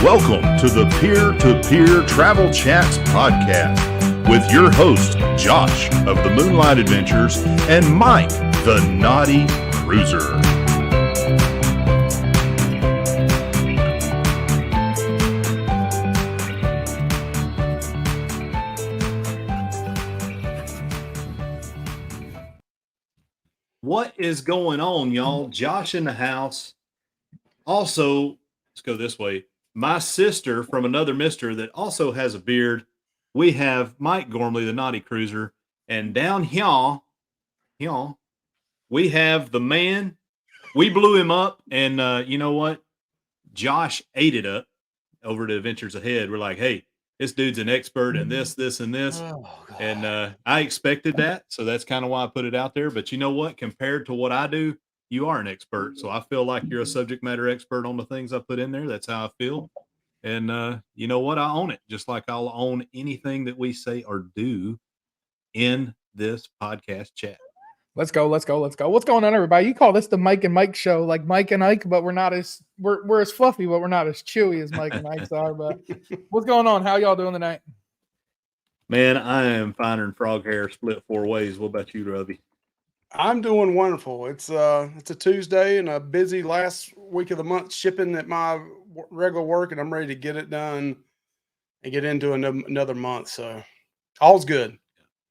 Welcome to the Pier-to-Pier Travel Chats podcast with your host, Josh of the Moonlight Adventures and Mike, the Naughty Cruiser. What is going on, y'all? Josh in the house. Also, let's go this way. My sister from another mister that also has a beard. We have Mike Gormley, the Naughty Cruiser. And down here, we have the man. We blew him up. And you know what? Josh ate it up over to Adventures Ahead. We're like, hey, this dude's an expert in this, and this. And I expected that. So that's kind of why I put it out there. But you know what? Compared to what I do, you are an expert. So I feel like you're a subject matter expert on the things I put in there. That's how I feel. And you know what? I own it, just like I'll own anything that we say or do in this podcast chat. Let's go. What's going on, everybody? You call this the Mike and Mike show, like Mike and Ike, but we're as fluffy, but we're not as chewy as Mike and Ike's are. But what's going on? How y'all doing tonight? Man, I am finer than frog hair, split 4 ways. What about you, Robbie? I'm doing wonderful. It's a Tuesday and a busy last week of the month shipping at my regular work, and I'm ready to get it done and get into another month. So all's good.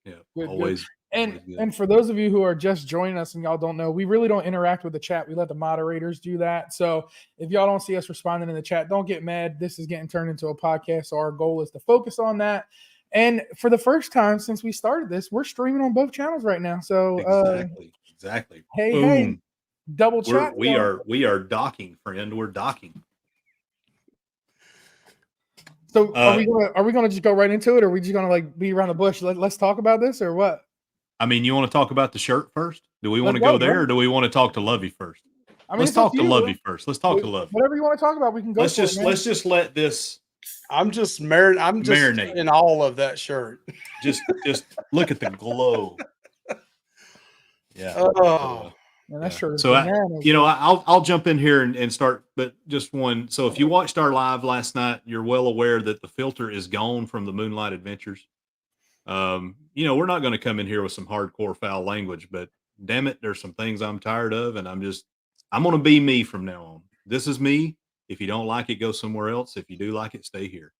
Yeah, good, always. Good. And for those of you who are just joining us and y'all don't know, we really don't interact with the chat. We let the moderators do that. So if y'all don't see us responding in the chat, don't get mad. This is getting turned into a podcast. So our goal is to focus on that. And for the first time since we started this, we're streaming on both channels right now. So exactly. Hey, double chat. We are docking, friend. We're docking. So are we gonna just go right into it, or are we just gonna like be around the bush? Let's talk about this, or what? I mean, you want to talk about the shirt first? Do we want to go there, or do we want to talk to Lovey first? I mean, let's talk to Lovey first. Let's talk to Lovey. Whatever you want to talk about, we can go. Let's just let this. I'm just marinate in all of that shirt. Just look at the glow. Yeah. Oh. Man, that shirt. So I'll jump in here and start, but just one. So if you watched our live last night, you're well aware that the filter is gone from the Moonlight Adventures. We're not going to come in here with some hardcore foul language, but damn it, there's some things I'm tired of, and I'm going to be me from now on. This is me. If you don't like it, go somewhere else. If you do like it, stay here.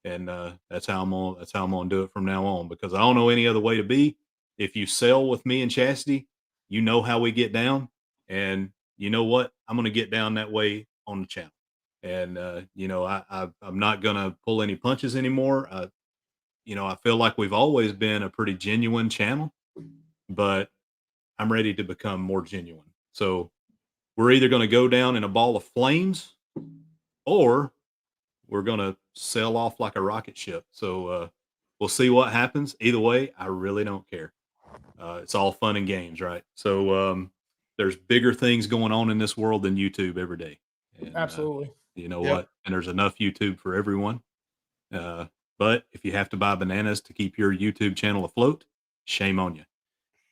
And that's how I'm going to do it from now on, because I don't know any other way to be. If you sell with me and Chastity, you know how we get down, and you know what? I'm going to get down that way on the channel. And I'm not going to pull any punches anymore. I feel like we've always been a pretty genuine channel, but I'm ready to become more genuine. So we're either going to go down in a ball of flames, or we're going to sail off like a rocket ship. So we'll see what happens. Either way, I really don't care. It's all fun and games, right? So there's bigger things going on in this world than YouTube every day. And, absolutely. You know what? And there's enough YouTube for everyone. But if you have to buy bananas to keep your YouTube channel afloat, shame on you.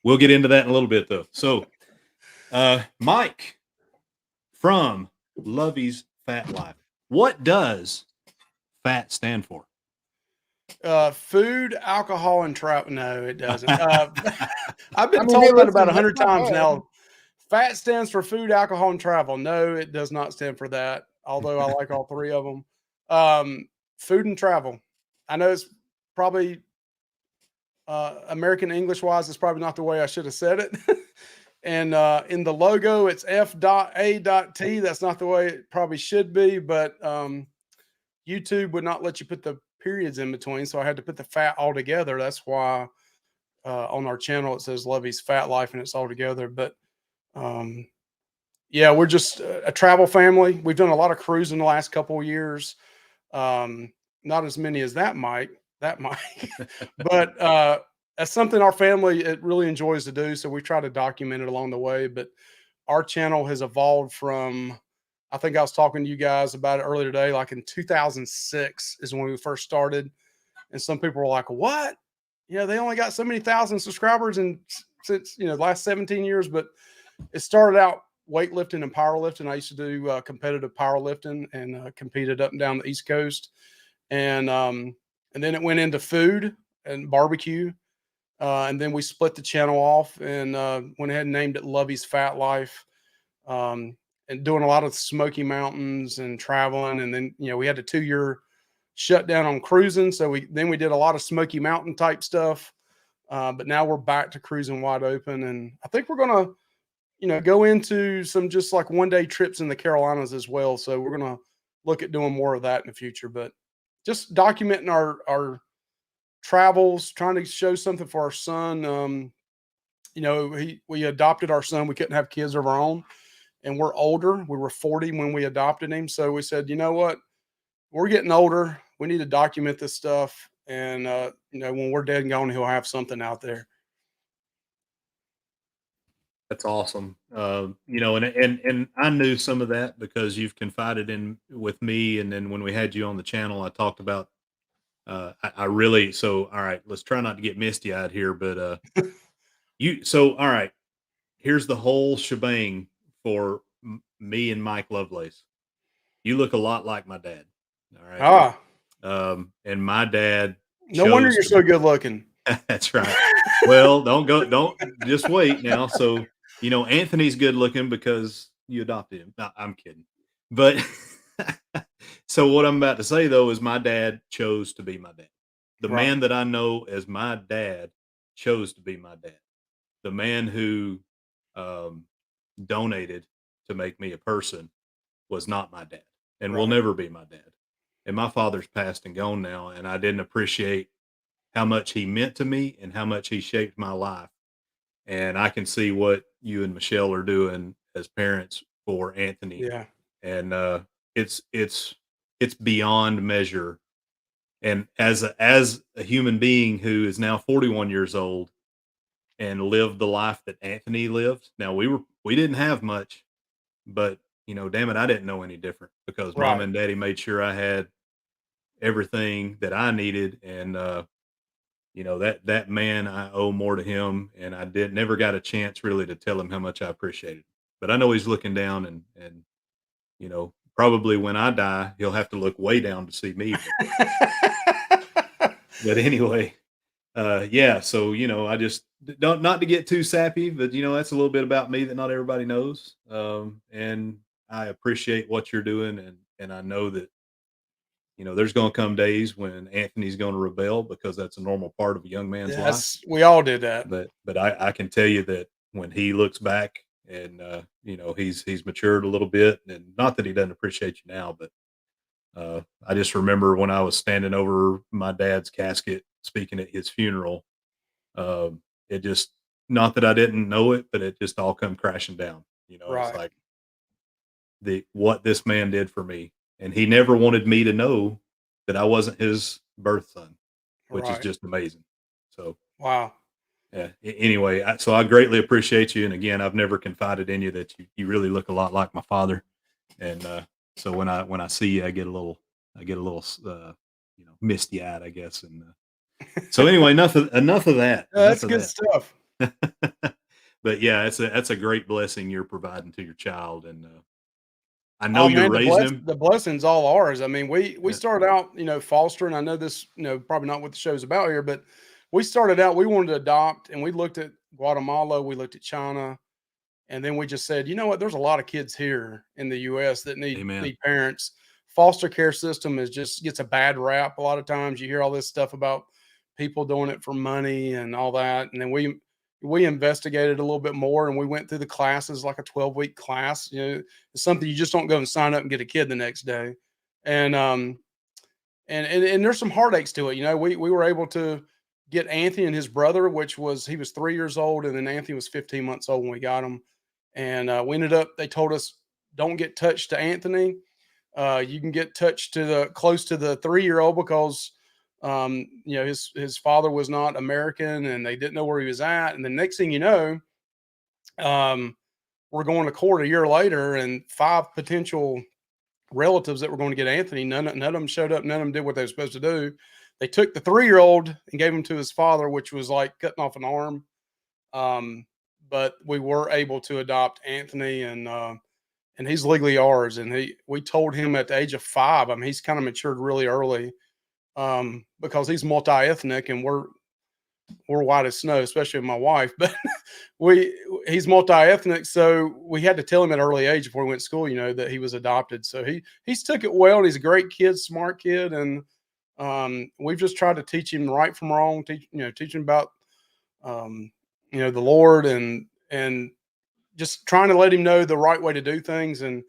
We'll get into that in a little bit, though. So, Mike from Lovey's Fat Life. What does FAT stand for? Food, alcohol, and travel. No, it doesn't. I've been told that about 100 times now. FAT stands for food, alcohol, and travel. No, it does not stand for that, although I like all three of them. Food and travel. I know it's probably American English-wise, it's probably not the way I should have said it. And in the logo, it's F.A.T. That's not the way it probably should be, but YouTube would not let you put the periods in between, so I had to put the fat all together. That's why on our channel it says Lovey's Fat Life and it's all together. But we're just a travel family. We've done a lot of cruising the last couple of years. Not as many as that Mike, but that's something our family really enjoys to do. So we try to document it along the way. But our channel has evolved from, I think I was talking to you guys about it earlier today, like in 2006 is when we first started. And some people were like, what? They only got so many thousand subscribers and since, the last 17 years, but it started out weightlifting and powerlifting. I used to do competitive powerlifting and competed up and down the East Coast. And then it went into food and barbecue. And then we split the channel off and went ahead and named it Lovey's Fat Life. And doing a lot of Smoky Mountains and traveling. And then, you know, we had a 2-year shutdown on cruising. So we did a lot of Smoky Mountain type stuff. But now we're back to cruising wide open. And I think we're going to, you know, go into some just like 1-day trips in the Carolinas as well. So we're going to look at doing more of that in the future, but just documenting our travels, trying to show something for our son. You know, we adopted our son. We couldn't have kids of our own, and we're older. We were 40 when we adopted him. So we said, you know what, we're getting older. We need to document this stuff. And, you know, when we're dead and gone, he'll have something out there. That's awesome. You know, and I knew some of that because you've confided in with me. And then when we had you on the channel, I talked about, I really, so, all right, let's try not to get misty eyed here, but, all right, here's the whole shebang for me and Mike Lovelace. You look a lot like my dad. All right. And my dad. No wonder you're so good looking. That's right. Well, don't just wait now. So, you know, Anthony's good looking because you adopted him. No, I'm kidding. But so what I'm about to say though is my dad chose to be my dad. The man that I know as my dad chose to be my dad. The man who donated to make me a person was not my dad and will never be my dad. And my father's passed and gone now, and I didn't appreciate how much he meant to me and how much he shaped my life. And I can see what you and Michelle are doing as parents for Anthony. Yeah. And it's beyond measure. And as a human being who is now 41 years old and lived the life that Anthony lived. Now we didn't have much, but you know, damn it, I didn't know any different because mom and daddy made sure I had everything that I needed. And, you know, that man, I owe more to him, and I never got a chance really to tell him how much I appreciated it. But I know he's looking down and, you know, probably when I die, he'll have to look way down to see me. But anyway, yeah. So, you know, I just not to get too sappy, but you know, that's a little bit about me that not everybody knows. And I appreciate what you're doing. And I know that, you know, there's going to come days when Anthony's going to rebel because that's a normal part of a young man's life. We all did that. But I can tell you that when he looks back and, you know, he's matured a little bit, and not that he doesn't appreciate you now, but I just remember when I was standing over my dad's casket speaking at his funeral, it just, not that I didn't know it, but it just all come crashing down. You know, it's like what this man did for me. And he never wanted me to know that I wasn't his birth son, which is just amazing. So, wow. Yeah. Anyway, so I greatly appreciate you. And again, I've never confided in you that you really look a lot like my father. And so when I see you, I get a little you know, misty eyed, I guess. And so anyway, enough of that. That's good stuff. But yeah, that's a great blessing you're providing to your child. And I know you're raising him. The blessing's all ours. I mean, we started out, you know, fostering. I know this, you know, probably not what the show's about here, but we started out, we wanted to adopt, and we looked at Guatemala, we looked at China, and then we just said, you know what, there's a lot of kids here in the US that need parents. Foster care system gets a bad rap. A lot of times you hear all this stuff about people doing it for money and all that. And then we investigated a little bit more, and we went through the classes, like a 12-week class. You know, it's something you just don't go and sign up and get a kid the next day. And there's some heartaches to it. You know, we were able to get Anthony and his brother, he was 3 years old, and then Anthony was 15 months old when we got him. And we ended up, they told us, don't get touched to Anthony. You can get touched to close to the 3-year-old because you know, his father was not American and they didn't know where he was at. And the next thing you know, we're going to court a year later, and 5 potential relatives that were going to get Anthony, none of them showed up. None of them did what they were supposed to do. They took the 3-year-old and gave him to his father, which was like cutting off an arm. but we were able to adopt Anthony, and he's legally ours. And we told him at the age of 5. I mean, he's kind of matured really early, because he's multi-ethnic, and we're white as snow, especially with my wife. But he's multi-ethnic, so we had to tell him at an early age before he went to school, that he was adopted. So he's took it well, and he's a great kid, smart kid, and we've just tried to teach him right from wrong, teach him about the Lord, and just trying to let him know the right way to do things. And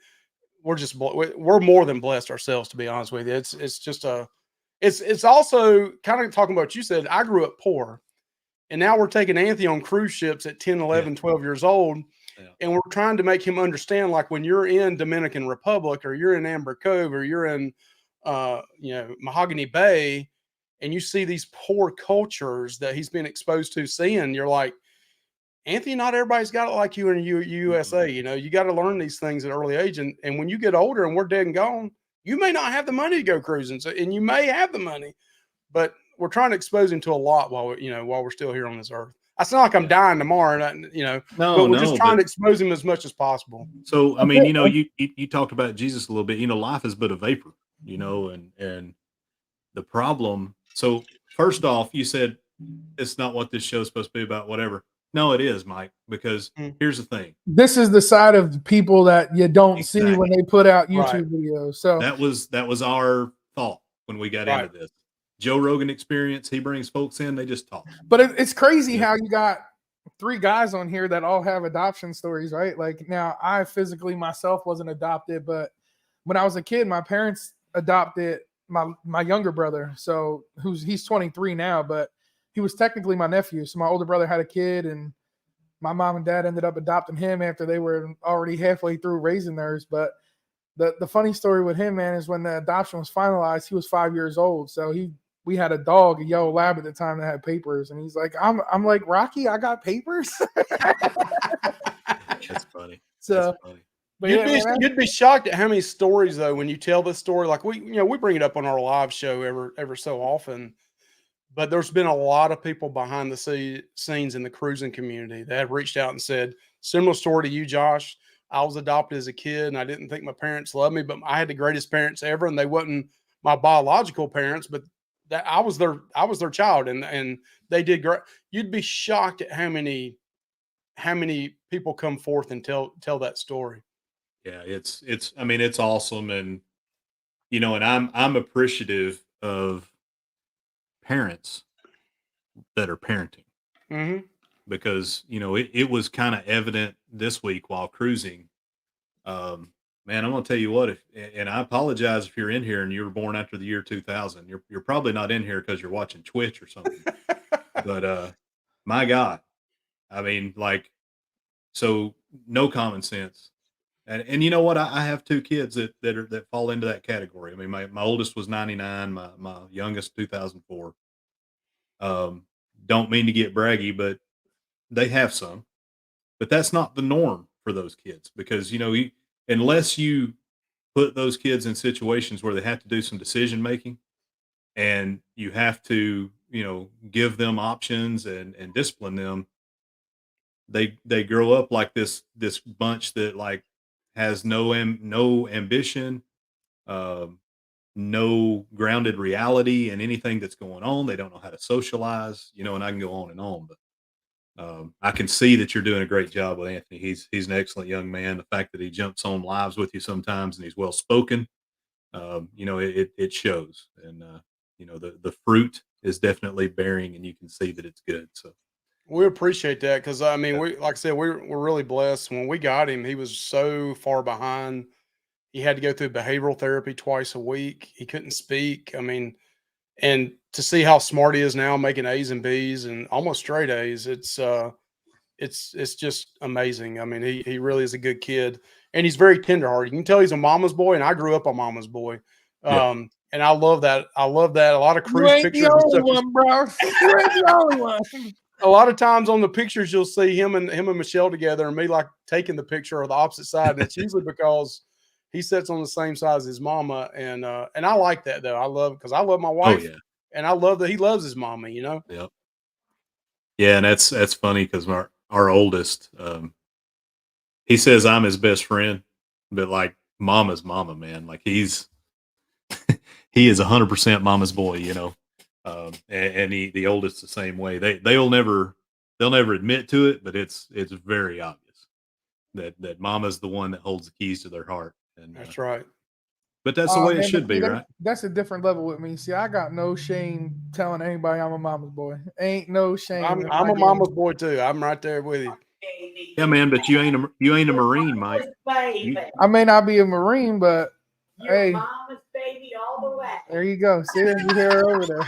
we're more than blessed ourselves, to be honest with you. It's just it's also kind of talking about what you said. I grew up poor, and now we're taking Anthony on cruise ships at 10, 11, 12 years old. Yeah. And we're trying to make him understand, like, when you're in Dominican Republic, or you're in Amber Cove, or you're in, Mahogany Bay, and you see these poor cultures that he's been exposed to seeing, you're like, Anthony, not everybody's got it like you in USA. You got to learn these things at an early age. And when you get older and we're dead and gone, you may not have the money to go cruising. And you may have the money, but we're trying to expose him to a lot while we're still here on this earth. It's not like I'm dying tomorrow, but we're just trying to expose him as much as possible. So, I mean, you talked about Jesus a little bit. Life is but a vapor, and the problem. So, first off, you said it's not what this show is supposed to be about, whatever. No, it is, Mike, because here's the thing. This is the side of people that you don't see when they put out YouTube videos. So that was our thought when we got into this. Joe Rogan Experience, he brings folks in, they just talk. But it's crazy how you got 3 guys on here that all have adoption stories, right? Like, now, I physically myself wasn't adopted, but when I was a kid, my parents adopted my younger brother. So he's 23 now, but he was technically my nephew. So my older brother had a kid, and my mom and dad ended up adopting him after they were already halfway through raising theirs. But the funny story with him, man, is when the adoption was finalized, he was 5 years old. So we had a dog, a yellow lab at the time, that had papers, and he's like, I'm like, Rocky, I got papers. That's funny. So, that's funny. But you'd be shocked at how many stories, though, when you tell this story. Like, we bring it up on our live show ever so often. But there's been a lot of people behind the scenes in the cruising community that have reached out and said, similar story to you, Josh. I was adopted as a kid, and I didn't think my parents loved me, but I had the greatest parents ever, and they wasn't my biological parents, but that I was their child, and they did great. You'd be shocked at how many people come forth and tell that story. Yeah, it's awesome, and and I'm appreciative of parents that are parenting, because it was kind of evident this week while cruising. Man, I'm gonna tell you what, and I apologize if you're in here and you were born after the year 2000. You're probably not in here because you're watching Twitch or something. But my God, I mean, like, so no common sense. And you know what? I have 2 kids that fall into that category. I mean, my oldest was 99, my youngest 2004. Don't mean to get braggy, but they have some. But that's not the norm for those kids, because unless you put those kids in situations where they have to do some decision making, and you have to give them options and discipline them, they grow up like this bunch that, like, has no ambition, no grounded reality in anything that's going on. They don't know how to socialize, and I can go on and on. But I can see that you're doing a great job with Anthony. He's an excellent young man. The fact that he jumps on lives with you sometimes and he's well spoken, it shows. And the fruit is definitely bearing, and you can see that it's good. So we appreciate that, because I mean, like I said, we're really blessed. When we got him, he was so far behind. He had to go through behavioral therapy twice a week. He couldn't speak. I mean, and to see how smart he is now, making A's and B's and almost straight A's, it's just amazing. I mean, he really is a good kid, and he's very tenderhearted. You can tell he's a mama's boy, and I grew up a mama's boy. And I love that. I love that. A lot of cruise pictures. You ain't the only one, bro. You ain't the only one. A lot of times on the pictures, you'll see him and Michelle together, and me, like, taking the picture or the opposite side. And it's usually because he sits on the same side as his mama. And I like that, though. I love it because I love my wife. Oh, yeah. And I love that he loves his mama, Yep. Yeah. And that's funny, because our oldest, he says I'm his best friend, but like mama's mama, man. Like he is 100% mama's boy, you know. And the oldest the same way. They'll never admit to it, but it's very obvious that mama's the one that holds the keys to their heart. And That's right. but that's the way it Man, but should be, see, right? that's a different level with me. See, I got no shame telling anybody I'm a mama's boy. Ain't no shame. in I'm my a game. mama's boy too. I'm right there with you. Yeah, man. But you ain't a Marine, Mike. You, I may not be a Marine, but Your hey, mama's baby all the way. there you go. See, you hear her over there.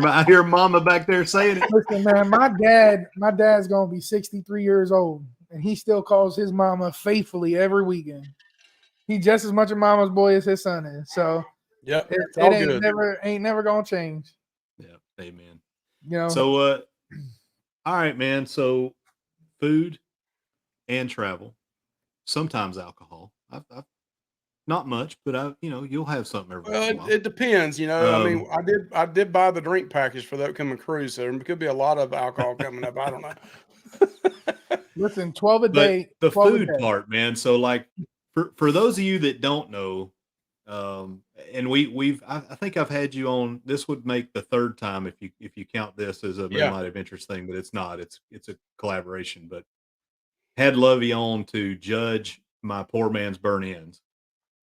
I hear mama back there saying it. Listen, man, my dad's gonna be 63 years old, and he still calls his mama faithfully every weekend. He just as much a mama's boy as his son is. So Yep. it It's all ain't good. never gonna change. Yeah, amen. You know. So, all right, man. So, food and travel, sometimes alcohol. I've not much, but you'll have something every once in a Well, while. it depends, you know. I mean, I did buy the drink package for the upcoming cruise, so there could be a lot of alcohol coming up. I don't know. Listen, 12 a But day. the 12 a food day. part, man. So, like, for those of you that don't know, and I think I've had you on. This would make the third time if you count this as a Yeah. Moonlight Adventures thing, but it's not. It's a collaboration. But had Lovey on to judge my poor man's burn ends.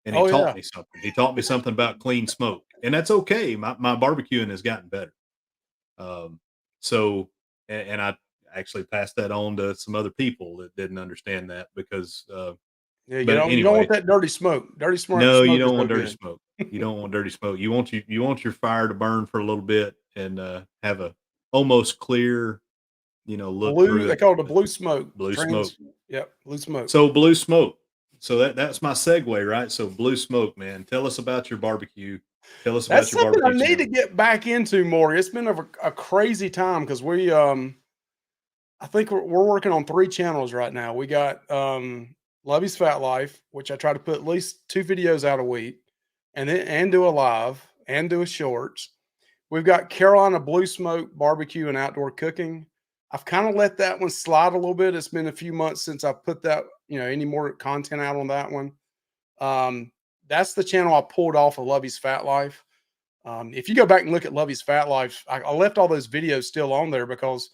And he Oh, taught yeah. me something. He taught me something about clean smoke, and that's okay. My barbecuing has gotten better. So, and I actually passed that on to some other people that didn't understand that because, Yeah, but you don't anyway, want that dirty smoke. Dirty smoke. no, you Smoke is don't no want dirty good. smoke. You don't want dirty smoke. You want your fire to burn for a little bit and have a almost clear, look Blue. through They it. call it a blue smoke. Blue smoke. Yep, blue smoke. So blue smoke. So that's my segue, right? So blue smoke, man. Tell us about your barbecue. Tell us That's about your something I barbecue need to channel. get back into more. It's been a crazy time because we I think we're working on 3 channels right now. We got Lovey's Fat Life, which I try to put at least 2 videos out a week, and do a live and do a shorts. We've got Carolina Blue Smoke Barbecue and Outdoor Cooking. I've kind of let that one slide a little bit. It's been a few months since I put that, any more content out on that one. That's the channel I pulled off of Lovey's Fat Life. If you go back and look at Lovey's Fat Life, I left all those videos still on there because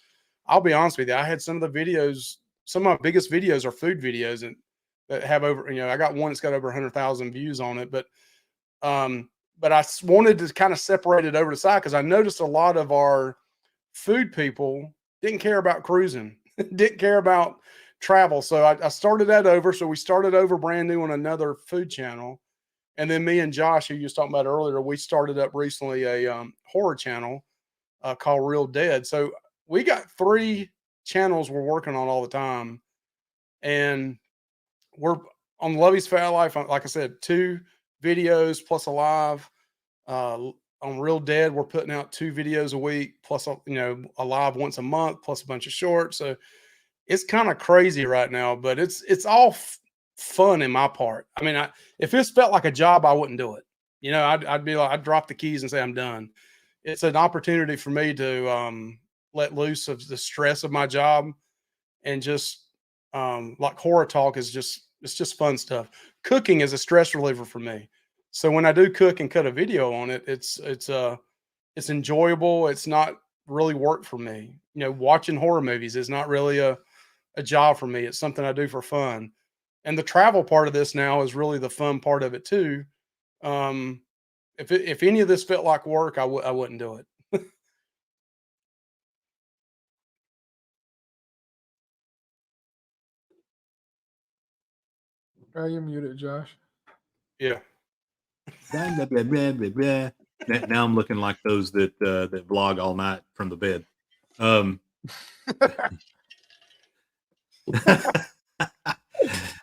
I'll be honest with you, I had some of the videos, some of my biggest videos are food videos and that have over, I got one that's got over 100,000 views on it, but I wanted to kind of separate it over to the side because I noticed a lot of our food people didn't care about cruising, didn't care about travel. So I started that over. So we started over brand new on another food channel. And then me and Josh, who you was talking about earlier, we started up recently a horror channel called Real Dead. So we got 3 channels we're working on all the time. And we're on Lovey's Fat Life, like I said, 2 videos plus a live. On Real Dead, we're putting out 2 videos a week, plus a live once a month, plus a bunch of shorts. So it's kind of crazy right now, but it's all fun in my part. I mean, if this felt like a job, I wouldn't do it. I'd be like, I'd drop the keys and say I'm done. It's an opportunity for me to let loose of the stress of my job and just like horror talk is it's just fun stuff. Cooking is a stress reliever for me. So when I do cook and cut a video on it, it's enjoyable. It's not really work for me. Watching horror movies is not really a job for me. It's something I do for fun. And the travel part of this now is really the fun part of it too. If any of this felt like work, I wouldn't do it. Oh, you're muted, Josh. Yeah. Blah, blah, blah, blah, blah. Now I'm looking like those that vlog all night from the bed. All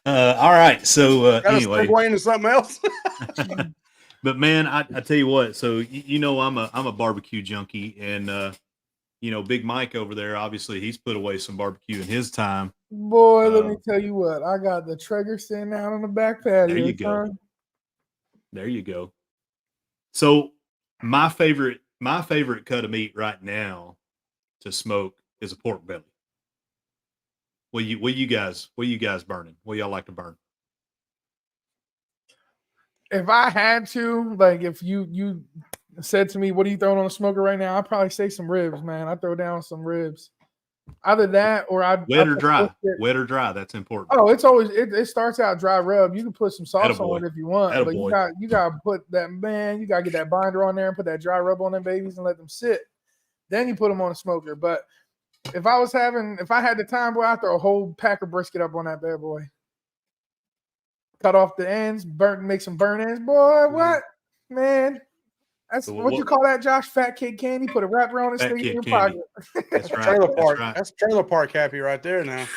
right. So anyway, segue into something else. but man, I tell you what. So I'm a barbecue junkie, and Big Mike over there, obviously he's put away some barbecue in his time. Boy, let me tell you what. I got the Traeger sitting out on the back patio. There you go. Son. There you go. So my favorite cut of meat right now to smoke is a pork belly. What you guys burning? What y'all like to burn? If I had to, like, if you said to me, "What are you throwing on the smoker right now?" I'd probably say some ribs, man. I throw down some ribs. Either that or Wet or put dry? brisket. Wet or dry? That's important. Oh, it's always it starts out dry rub. You can put some sauce Attaboy. on it if you want, but Attaboy. you gotta put that, man. You gotta get that binder on there and put that dry rub on them babies and let them sit. Then you put them on a smoker. But if I had the time, boy, I'd throw a whole pack of brisket up on that bad boy. Cut off the ends, make some burn ends, boy. What, man? That's So what you call that, Josh? Fat kid candy. Put a wrapper on it, Fat stick it in kid your candy. pocket. That's right. Trailer That's park. right. That's trailer park happy right there now.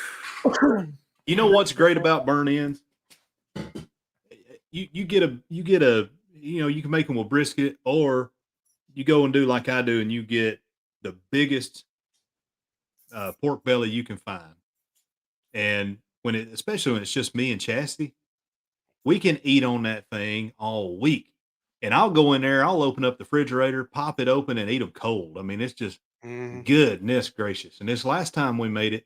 You know what's great about burn ends? You get a you can make them with brisket, or you go and do like I do, and you get the biggest pork belly you can find. And especially when it's just me and Chastity, we can eat on that thing all week. And I'll go in there, I'll open up the refrigerator, pop it open, and eat them cold. I mean, it's just goodness gracious. And this last time we made it,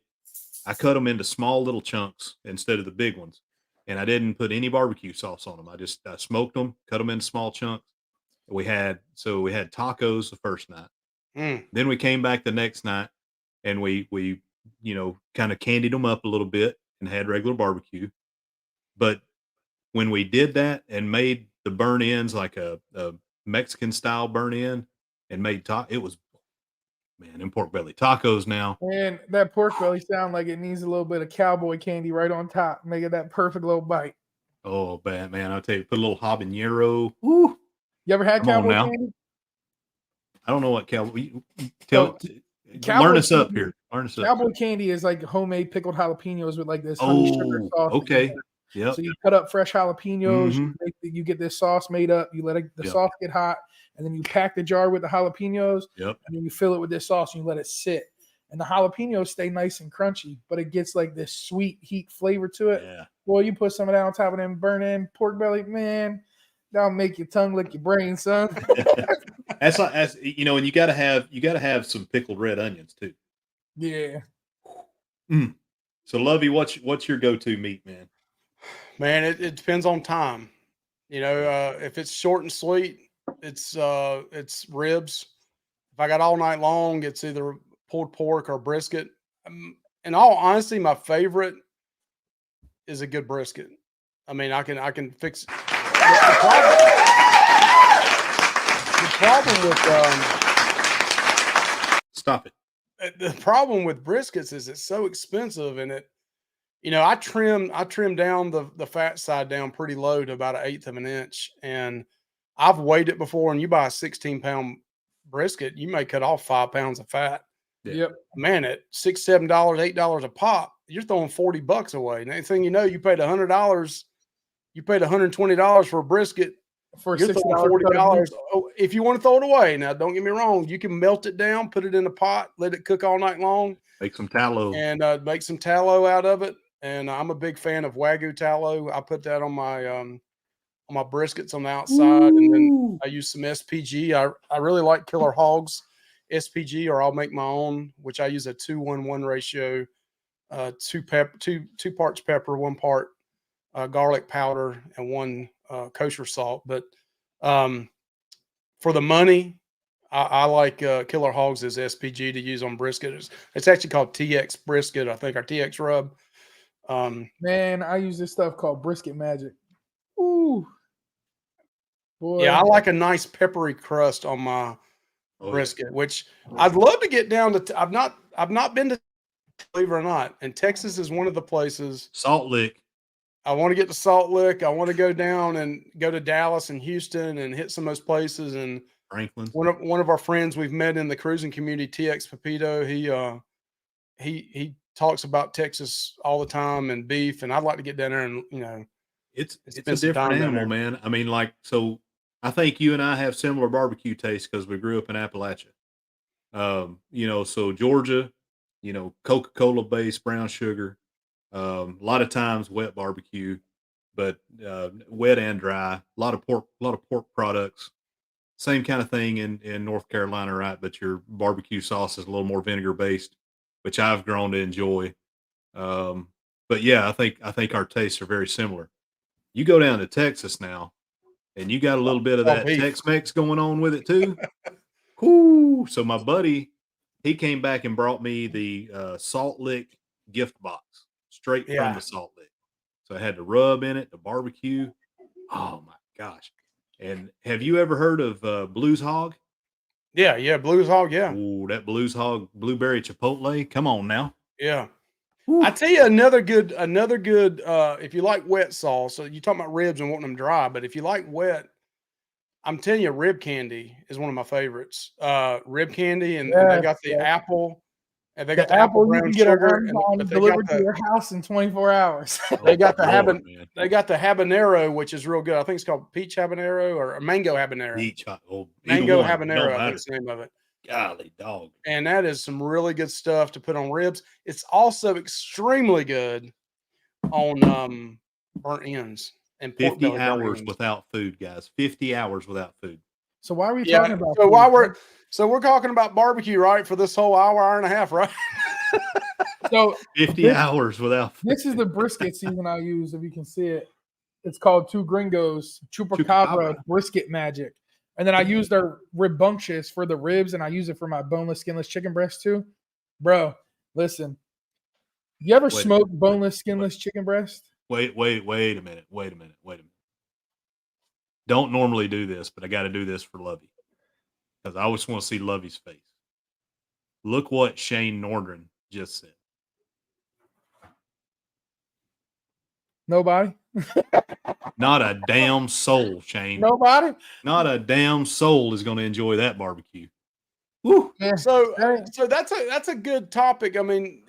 I cut them into small little chunks instead of the big ones. And I didn't put any barbecue sauce on them. I smoked them, cut them into small chunks. We had tacos the first night. Then we came back the next night and we kind of candied them up a little bit and had regular barbecue. But when we did that and made the burn ends like a Mexican style burn in and made it was, man, them pork belly tacos now. Man, that pork belly sound like it needs a little bit of cowboy candy right on top, make it that perfect little bite. Oh, bad, man. I'll tell you, put a little habanero. Woo. You ever had cowboy candy? I don't know what cowboy. Learn us up here. Cowboy candy is like homemade pickled jalapenos with like this honey sugar sauce. Okay. Yeah. So you cut up fresh jalapenos. You get this sauce made up. You let the sauce get hot, and then you pack the jar with the jalapenos. Yep. And then you fill it with this sauce and you let it sit. And the jalapenos stay nice and crunchy, but it gets like this sweet heat flavor to it. Yeah. Boy, you put some of that on top of them burn-in pork belly, man. That'll make your tongue lick your brain, son. That's and you gotta have some pickled red onions too. Yeah. So Lovey, what's your go-to meat, man? Man, it depends on time. If it's short and sweet, it's ribs. If I got all night long, it's either pulled pork or brisket. In all honesty, my favorite is a good brisket. I mean, I can fix the problem with stop it. The problem with briskets is it's so expensive, and I trim down the fat side down pretty low to about 1/8 of an inch, and I've weighed it before. And you buy a 16-pound brisket, you may cut off 5 pounds of fat. Yep. Man, at $6, $7, $8 a pop, you're throwing $40 away. Next thing you know, you paid $100. You paid $120 for a brisket. For you're throwing $40. Oh, if you want to throw it away, now don't get me wrong, you can melt it down, put it in a pot, let it cook all night long. Make some tallow. And make some tallow out of it. And I'm a big fan of Wagyu tallow. I put that on my briskets on the outside. And then I use some SPG. I really like Killer Hogs SPG, or I'll make my own, which I use a 2-1-1 ratio, 2 parts pepper, 1 part garlic powder, and 1 kosher salt. But for the money, I like Killer Hogs as SPG to use on brisket. It's actually called TX brisket, I think, or TX rub. Man, I use this stuff called Brisket Magic. Ooh, boy. Yeah, I like a nice peppery crust on my brisket, which I'd love to get down to. I've not been to, believe it or not, and Texas is one of the places. Salt Lick. I want to get to Salt Lick. I want to go down and go to Dallas and Houston and hit some of those places. And Franklin. One of our friends we've met in the cruising community, TX Pepito, he talks about Texas all the time and beef, and I'd like to get down there and it's a different animal, man. I mean, so I think you and I have similar barbecue tastes because we grew up in Appalachia. So Georgia, Coca-Cola based brown sugar, a lot of times wet barbecue, but wet and dry, a lot of pork products. Same kind of thing in North Carolina, right? But your barbecue sauce is a little more vinegar based, which I've grown to enjoy. But yeah, I think our tastes are very similar. You go down to Texas now, and you got a little bit of all that beef. Tex-Mex going on with it too. Whoo! So my buddy, he came back and brought me the Salt Lick gift box straight from Yeah. the Salt Lick. So I had the rub in it, the barbecue. Oh my gosh! And have you ever heard of Blues Hog? Yeah. Blues Hog. Yeah. Oh, that Blues Hog blueberry chipotle. Come on now. Yeah. Whew. I tell you another good if you like wet sauce, so you talking about ribs and wanting them dry, but if you like wet, I'm telling you, rib candy is one of my favorites. Rib candy, and they Yes, got the yes. apple, and they The got the apple apple you brown can get sugar, on but they got delivered to the your house in 24 hours. they got the Lord, man. they got the habanero, which is real good. I think it's called peach habanero or a mango habanero. Peach hot. Oh, Mango either one. It don't habanero, I think matter. is the name of it. Golly dog. And that is some really good stuff to put on ribs. It's also extremely good on burnt ends and pork 50 belly burnt hours ends. without food, guys. 50 hours without food. So why are we Yeah. talking about So food? while we're talking about barbecue, right? For this whole hour and a half, right? So 50 This- hours without food. this is the brisket season I use, if you can see it. It's called Two Gringos Chupacabra Chupacabra. Brisket Magic. And then I use their Ribunctious for the ribs, and I use it for my boneless, skinless chicken breast too. Bro, listen. You ever Wait a smoked minute. boneless, skinless chicken breast? Wait a minute. Don't normally do this, but I got to do this for Lovey because I always want to see Lovey's face. Look what Shane Nordren just said. Nobody? Not a damn soul, Shane. Nobody? Not a damn soul is going to enjoy that barbecue. Woo. Yeah. So Hey. that's a good topic. I mean,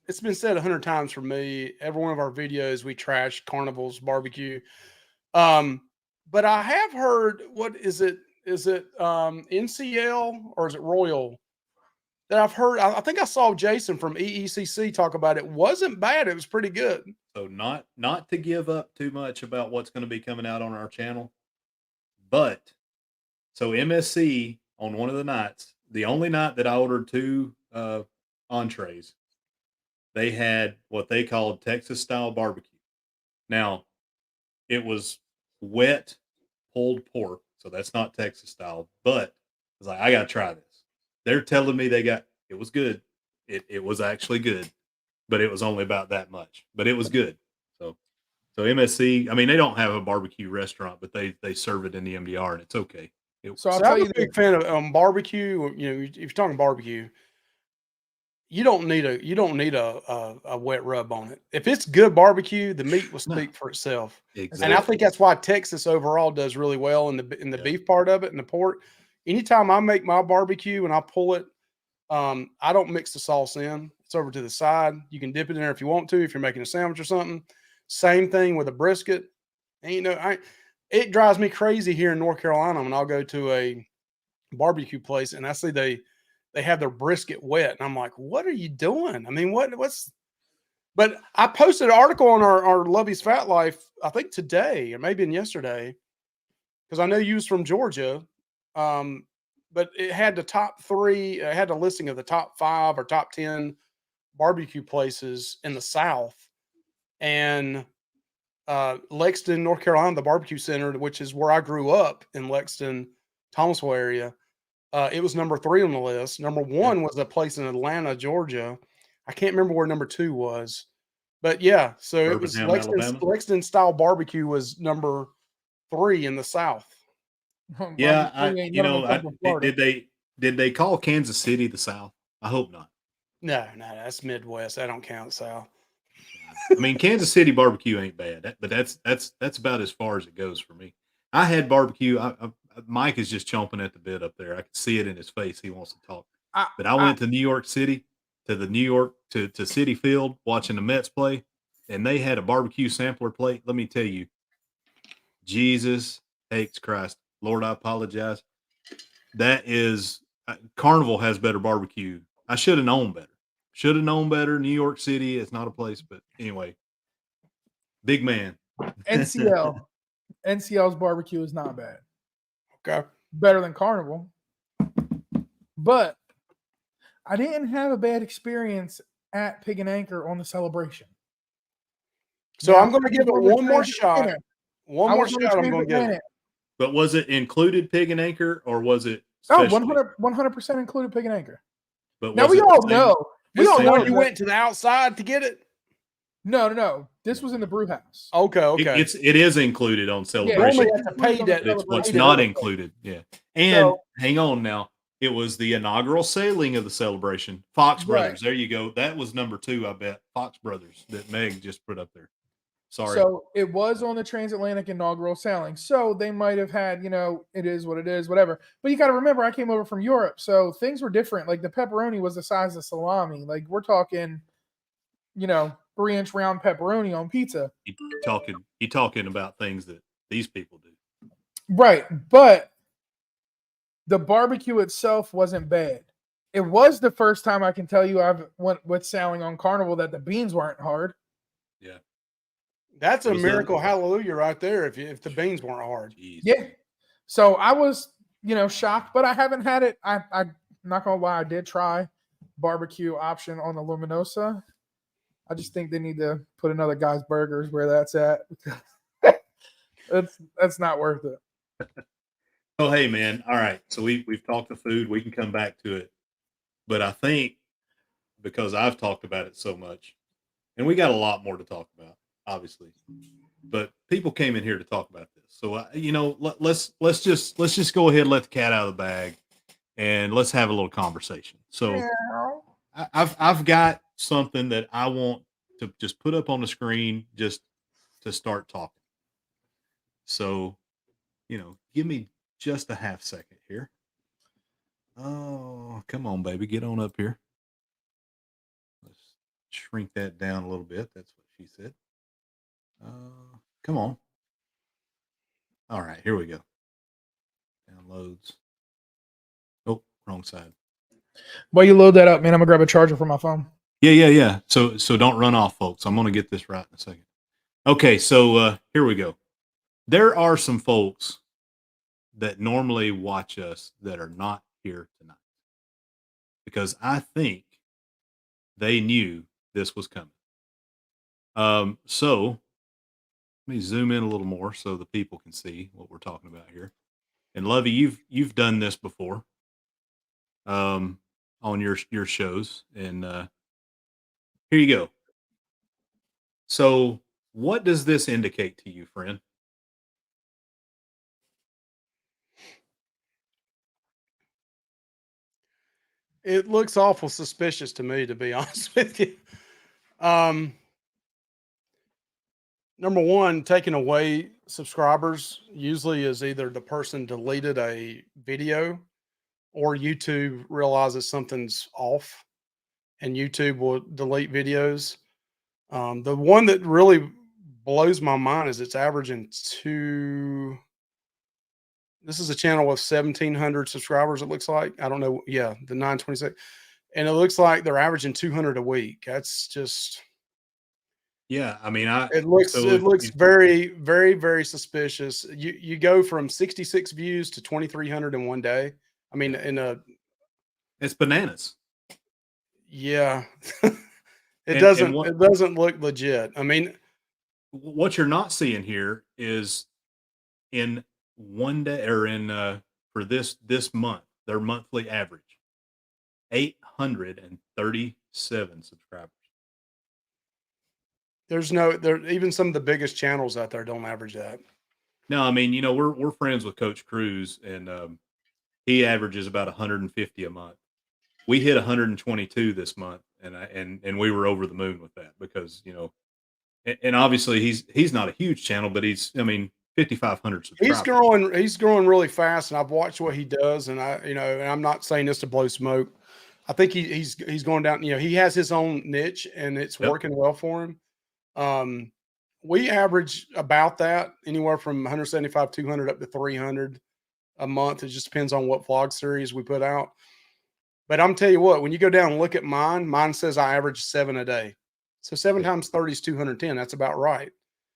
it's been said 100 times for me. Every one of our videos, we trash Carnival's barbecue. But I have heard, what is it? Is it NCL or is it Royal? That I've heard. I think I saw Jason from EECC talk about it. Wasn't bad. It was pretty good. So not to give up too much about what's going to be coming out on our channel, but so MSC on one of the nights, the only night that I ordered 2 entrees, they had what they called Texas style barbecue. Now, it was wet pulled pork, so that's not Texas style, but I was like, I got to try this. They're telling me it was good. It was actually good, but it was only about that much, but it was good. So MSC, I mean, they don't have a barbecue restaurant, but they serve it in the MDR, and it's okay. So I'll So tell I'm you a this. big fan of barbecue. If you're talking barbecue, you don't need a wet rub on it. If it's good barbecue, the meat will speak for itself. Exactly. And I think that's why Texas overall does really well in the beef part of it and the pork. Anytime I make my barbecue and I pull it, I don't mix the sauce in. It's over to the side. You can dip it in there if you want to, if you're making a sandwich or something. Same thing with a brisket. And it drives me crazy here in North Carolina when I'll go to a barbecue place and I see they have their brisket wet, and I'm like, what are you doing? I mean, what's? But I posted an article on our Lovey's Fat Life, I think today or maybe yesterday, because I know you was from Georgia. But it had the top 3. It had a listing of the top 5 or top 10 barbecue places in the South, and Lexington, North Carolina, the barbecue center, which is where I grew up in Lexington, Thomasville area. It was number 3 on the list. Number 1 was a place in Atlanta, Georgia. I can't remember where number 2 was, but yeah. So it was Birmingham, Alabama? Lexington style barbecue was number 3 in the South. Yeah, Barbecue ain't none of them come from Florida. did they call Kansas City the South? I hope not. No, that's Midwest. I don't count South. I mean, Kansas City barbecue ain't bad, but that's about as far as it goes for me. I had barbecue. Mike is just chomping at the bit up there. I can see it in his face. He wants to talk. But I went to New York City, to Citi Field, watching the Mets play, and they had a barbecue sampler plate. Let me tell you, Jesus H. Christ, Lord, I apologize. That is Carnival has better barbecue. I should have known better. Should have known better. New York City, it's not a place, but anyway, big man. NCL's barbecue is not bad. Okay. Better than Carnival. But I didn't have a bad experience at Pig and Anchor on the celebration. So Now, I'm going to give it one more shot. One I more was on the shot I'm going to give it. transatlantic. But was it included Pig and Anchor, or was it Oh, specially? 100% included Pig and Anchor. But Now was we it all the same- know. We This all is know when you that- went to the outside to get it? No. This was in the brew house. Okay, okay. It is included on Celebration. Normally you have to pay that. It's what's pay not that. included. Yeah. And So- hang on now. It was the inaugural sailing of the Celebration. Fox Right. Brothers. There you go. That was number 2, I bet. Fox Brothers that Meg just put up there. Sorry. So it was on the transatlantic inaugural sailing. So they might have had, it is what it is, whatever. But you got to remember, I came over from Europe, so things were different. Like the pepperoni was the size of salami. Like we're talking, 3-inch round pepperoni on pizza. You talking about things that these people do. Right. But the barbecue itself wasn't bad. It was the first time I can tell you I've went with sailing on Carnival that the beans weren't hard. Yeah. That's a Was miracle, hallelujah, right there. If the beans weren't hard. Jeez. Yeah. So I was, shocked, but I haven't had it. I'm not gonna lie, I did try barbecue option on the Luminosa. I just think they need to put another Guy's Burgers where that's at. That's not worth it. Oh, hey, man. All right. So we've talked the food. We can come back to it. But I think because I've talked about it so much, and we got a lot more to talk about, obviously. But people came in here to talk about this. So, let's just go ahead and let the cat out of the bag and let's have a little conversation. So I've got something that I want to just put up on the screen just to start talking. So, give me just a half second here. Oh, come on, baby. Get on up here. Let's shrink that down a little bit. That's what she said. Come on. All right, here we go. Downloads. Oh, wrong side. While you load that up, man, I'm gonna grab a charger for my phone. Yeah. So don't run off, folks. I'm going to get this right in a second. Okay, so here we go. There are some folks that normally watch us that are not here tonight because I think they knew this was coming. So let me zoom in a little more so the people can see what we're talking about here. And Lovey, you've done this before on your shows, and here you go. So what does this indicate to you, friend? It looks awful suspicious to me, to be honest with you. Number one, taking away subscribers usually is either the person deleted a video or YouTube realizes something's off and YouTube will delete videos. The one that really blows my mind is it's averaging this is a channel with 1,700 subscribers, it looks like. I don't know. Yeah, the 926. And it looks like they're averaging 200 a week. That's just... Yeah, I mean, it looks very, very, very suspicious. You go from 66 views to 2,300 in one day. I mean, it's bananas. Yeah. It doesn't look legit. I mean, what you're not seeing here is in one day or in for this month, their monthly average 837 subscribers. Even some of the biggest channels out there don't average that. No, I mean, we're friends with Coach Cruz, and he averages about 150 a month. We hit 122 this month, and we were over the moon with that because and obviously he's not a huge channel, but he's 5,500 subscribers. He's growing really fast, and I've watched what he does, and and I'm not saying this to blow smoke. I think he's going down. He has his own niche, and it's working well for him. We average about that, anywhere from 175, 200 up to 300 a month. It just depends on what vlog series we put out. But I'm telling you what, when you go down and look at mine says I average 7 a day. So 7 times 30 is 210. That's about right.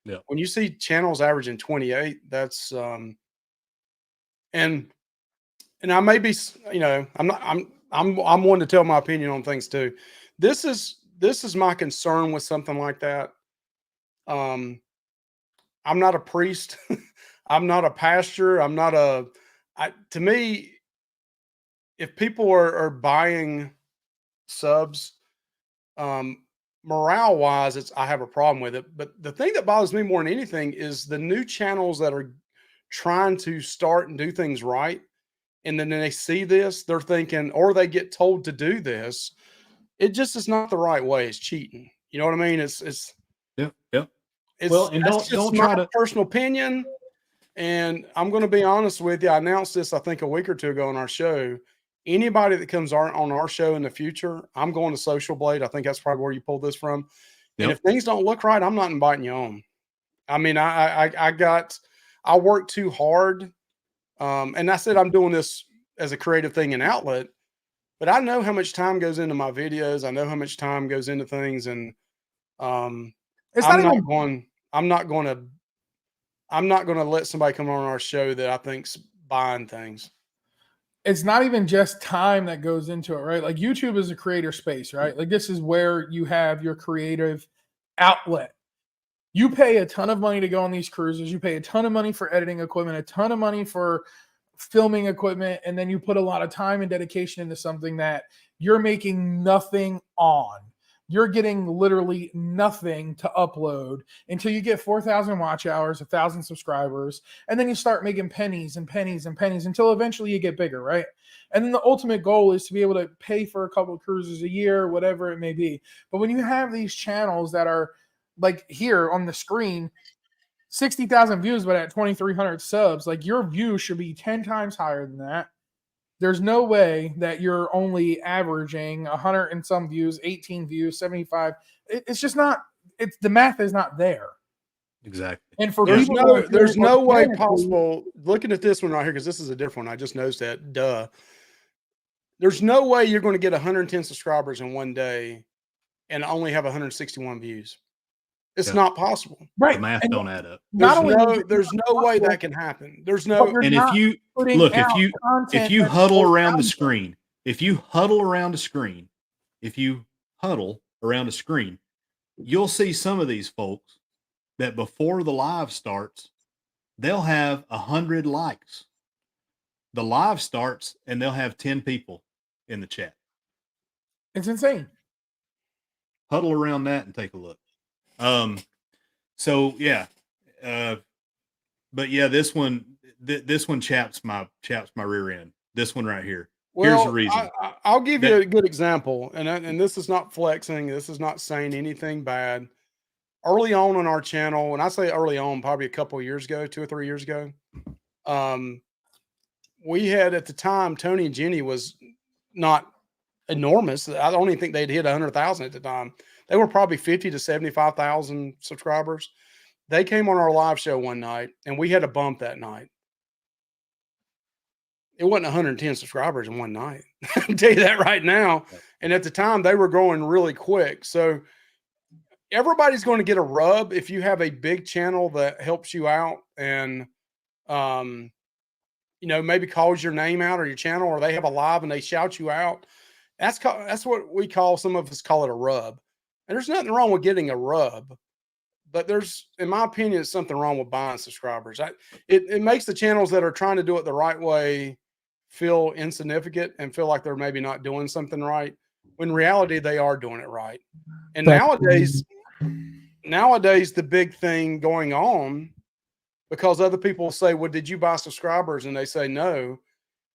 Yeah. When you see channels averaging 28, that's and I may be, I'm one to tell my opinion on things too. This is this is my concern with something like that. I'm not a priest. I'm not a pastor. I'm not to me, if people are buying subs, morale wise, I have a problem with it. But the thing that bothers me more than anything is the new channels that are trying to start and do things right. And then they see this, they're thinking, or they get told to do this. It just is not the right way. It's cheating. You know what I mean? It's Well, and that's don't just try my to. personal opinion. And I'm going to be honest with you. I announced this, I think, a week or two ago on our show. Anybody that comes on our show in the future, I'm going to Social Blade. I think that's probably where you pulled this from. And if things don't look right, I'm not inviting you on. I mean, I work too hard. And I said I'm doing this as a creative thing and outlet, but I know how much time goes into my videos. I know how much time goes into things, and I'm not going to let somebody come on our show that I think's buying things. It's not even just time that goes into it, right? Like YouTube is a creator space, right? Like this is where you have your creative outlet. You pay a ton of money to go on these cruises. You pay a ton of money for editing equipment, a ton of money for filming equipment, and then you put a lot of time and dedication into something that you're making nothing on. You're getting literally nothing to upload until you get 4,000 watch hours, 1,000 subscribers, and then you start making pennies and pennies and pennies until eventually you get bigger, right? And then the ultimate goal is to be able to pay for a couple of cruises a year, whatever it may be. But when you have these channels that are like here on the screen, 60,000 views, but at 2,300 subs, like your view should be 10 times higher than that. There's no way that you're only averaging 100 and some views, 18 views, 75. It's just not. It's the math is not there. Exactly. And for There's people no way possible. Looking at this one right here, because this is a different one. I just noticed that. Duh. There's no way you're going to get 110 subscribers in one day and only have 161 views. It's not possible. Right. The math don't add up. There's no way that can happen. There's no. And if you look, if you huddle around the screen, you'll see some of these folks that before the live starts, they'll have 100 likes. The live starts and they'll have 10 people in the chat. It's insane. Huddle around that and take a look. So yeah, but yeah, this one chaps my rear end. This one right here. Well, here's the reason. I'll give you a good example, and this is not flexing. This is not saying anything bad. Early on our channel, when I say early on, probably a couple of years ago, 2 or 3 years ago, we had at the time Tony and Jenny was not enormous. I don't even think they'd hit 100,000 at the time. They were probably 50 to 75,000 subscribers. They came on our live show one night, and we had a bump that night. It wasn't 110 subscribers in one night. I can tell you that right now. And at the time, they were growing really quick. So everybody's going to get a rub if you have a big channel that helps you out and, maybe calls your name out or your channel, or they have a live and they shout you out. That's what we call, some of us call it a rub. And there's nothing wrong with getting a rub, but there's, in my opinion, something wrong with buying subscribers. It makes the channels that are trying to do it the right way feel insignificant and feel like they're maybe not doing something right, when in reality they are doing it right. And nowadays, the big thing going on, because other people say, well, did you buy subscribers? And they say no,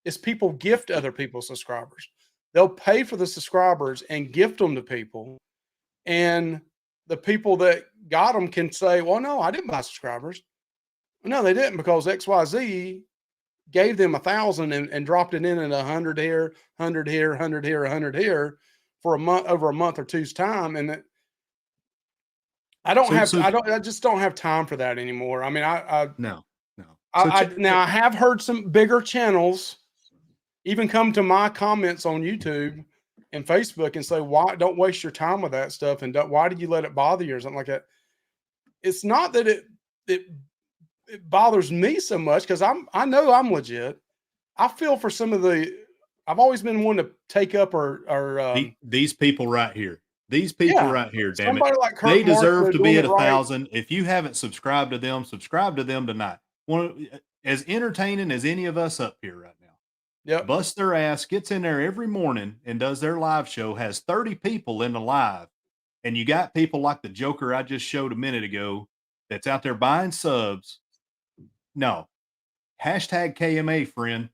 is people gift other people subscribers. They'll pay for the subscribers and gift them to people. And the people that got them can say, well, no, I didn't buy subscribers. No, they didn't, because XYZ gave them 1,000 and dropped it in at 100 here, 100 here, 100 here, 100 here for a month, over a month or two's time. And I just don't have time for that anymore. I mean, No. Now I have heard some bigger channels even come to my comments on YouTube and Facebook and say, why don't waste your time with that stuff? And why did you let it bother you or something like that? It's not that it bothers me so much, because I know I'm legit. I feel for some of I've always been one to take up or these people right here. These people Yeah. right here, damn it. Somebody like Kurt They deserve Marshall to be doing at it right. 1,000. If you haven't subscribed to them tonight. As entertaining as any of us up here right now. Yep. Busts their ass, gets in there every morning and does their live show, has 30 people in the live. And you got people like the Joker I just showed a minute ago that's out there buying subs. No. Hashtag KMA, friend.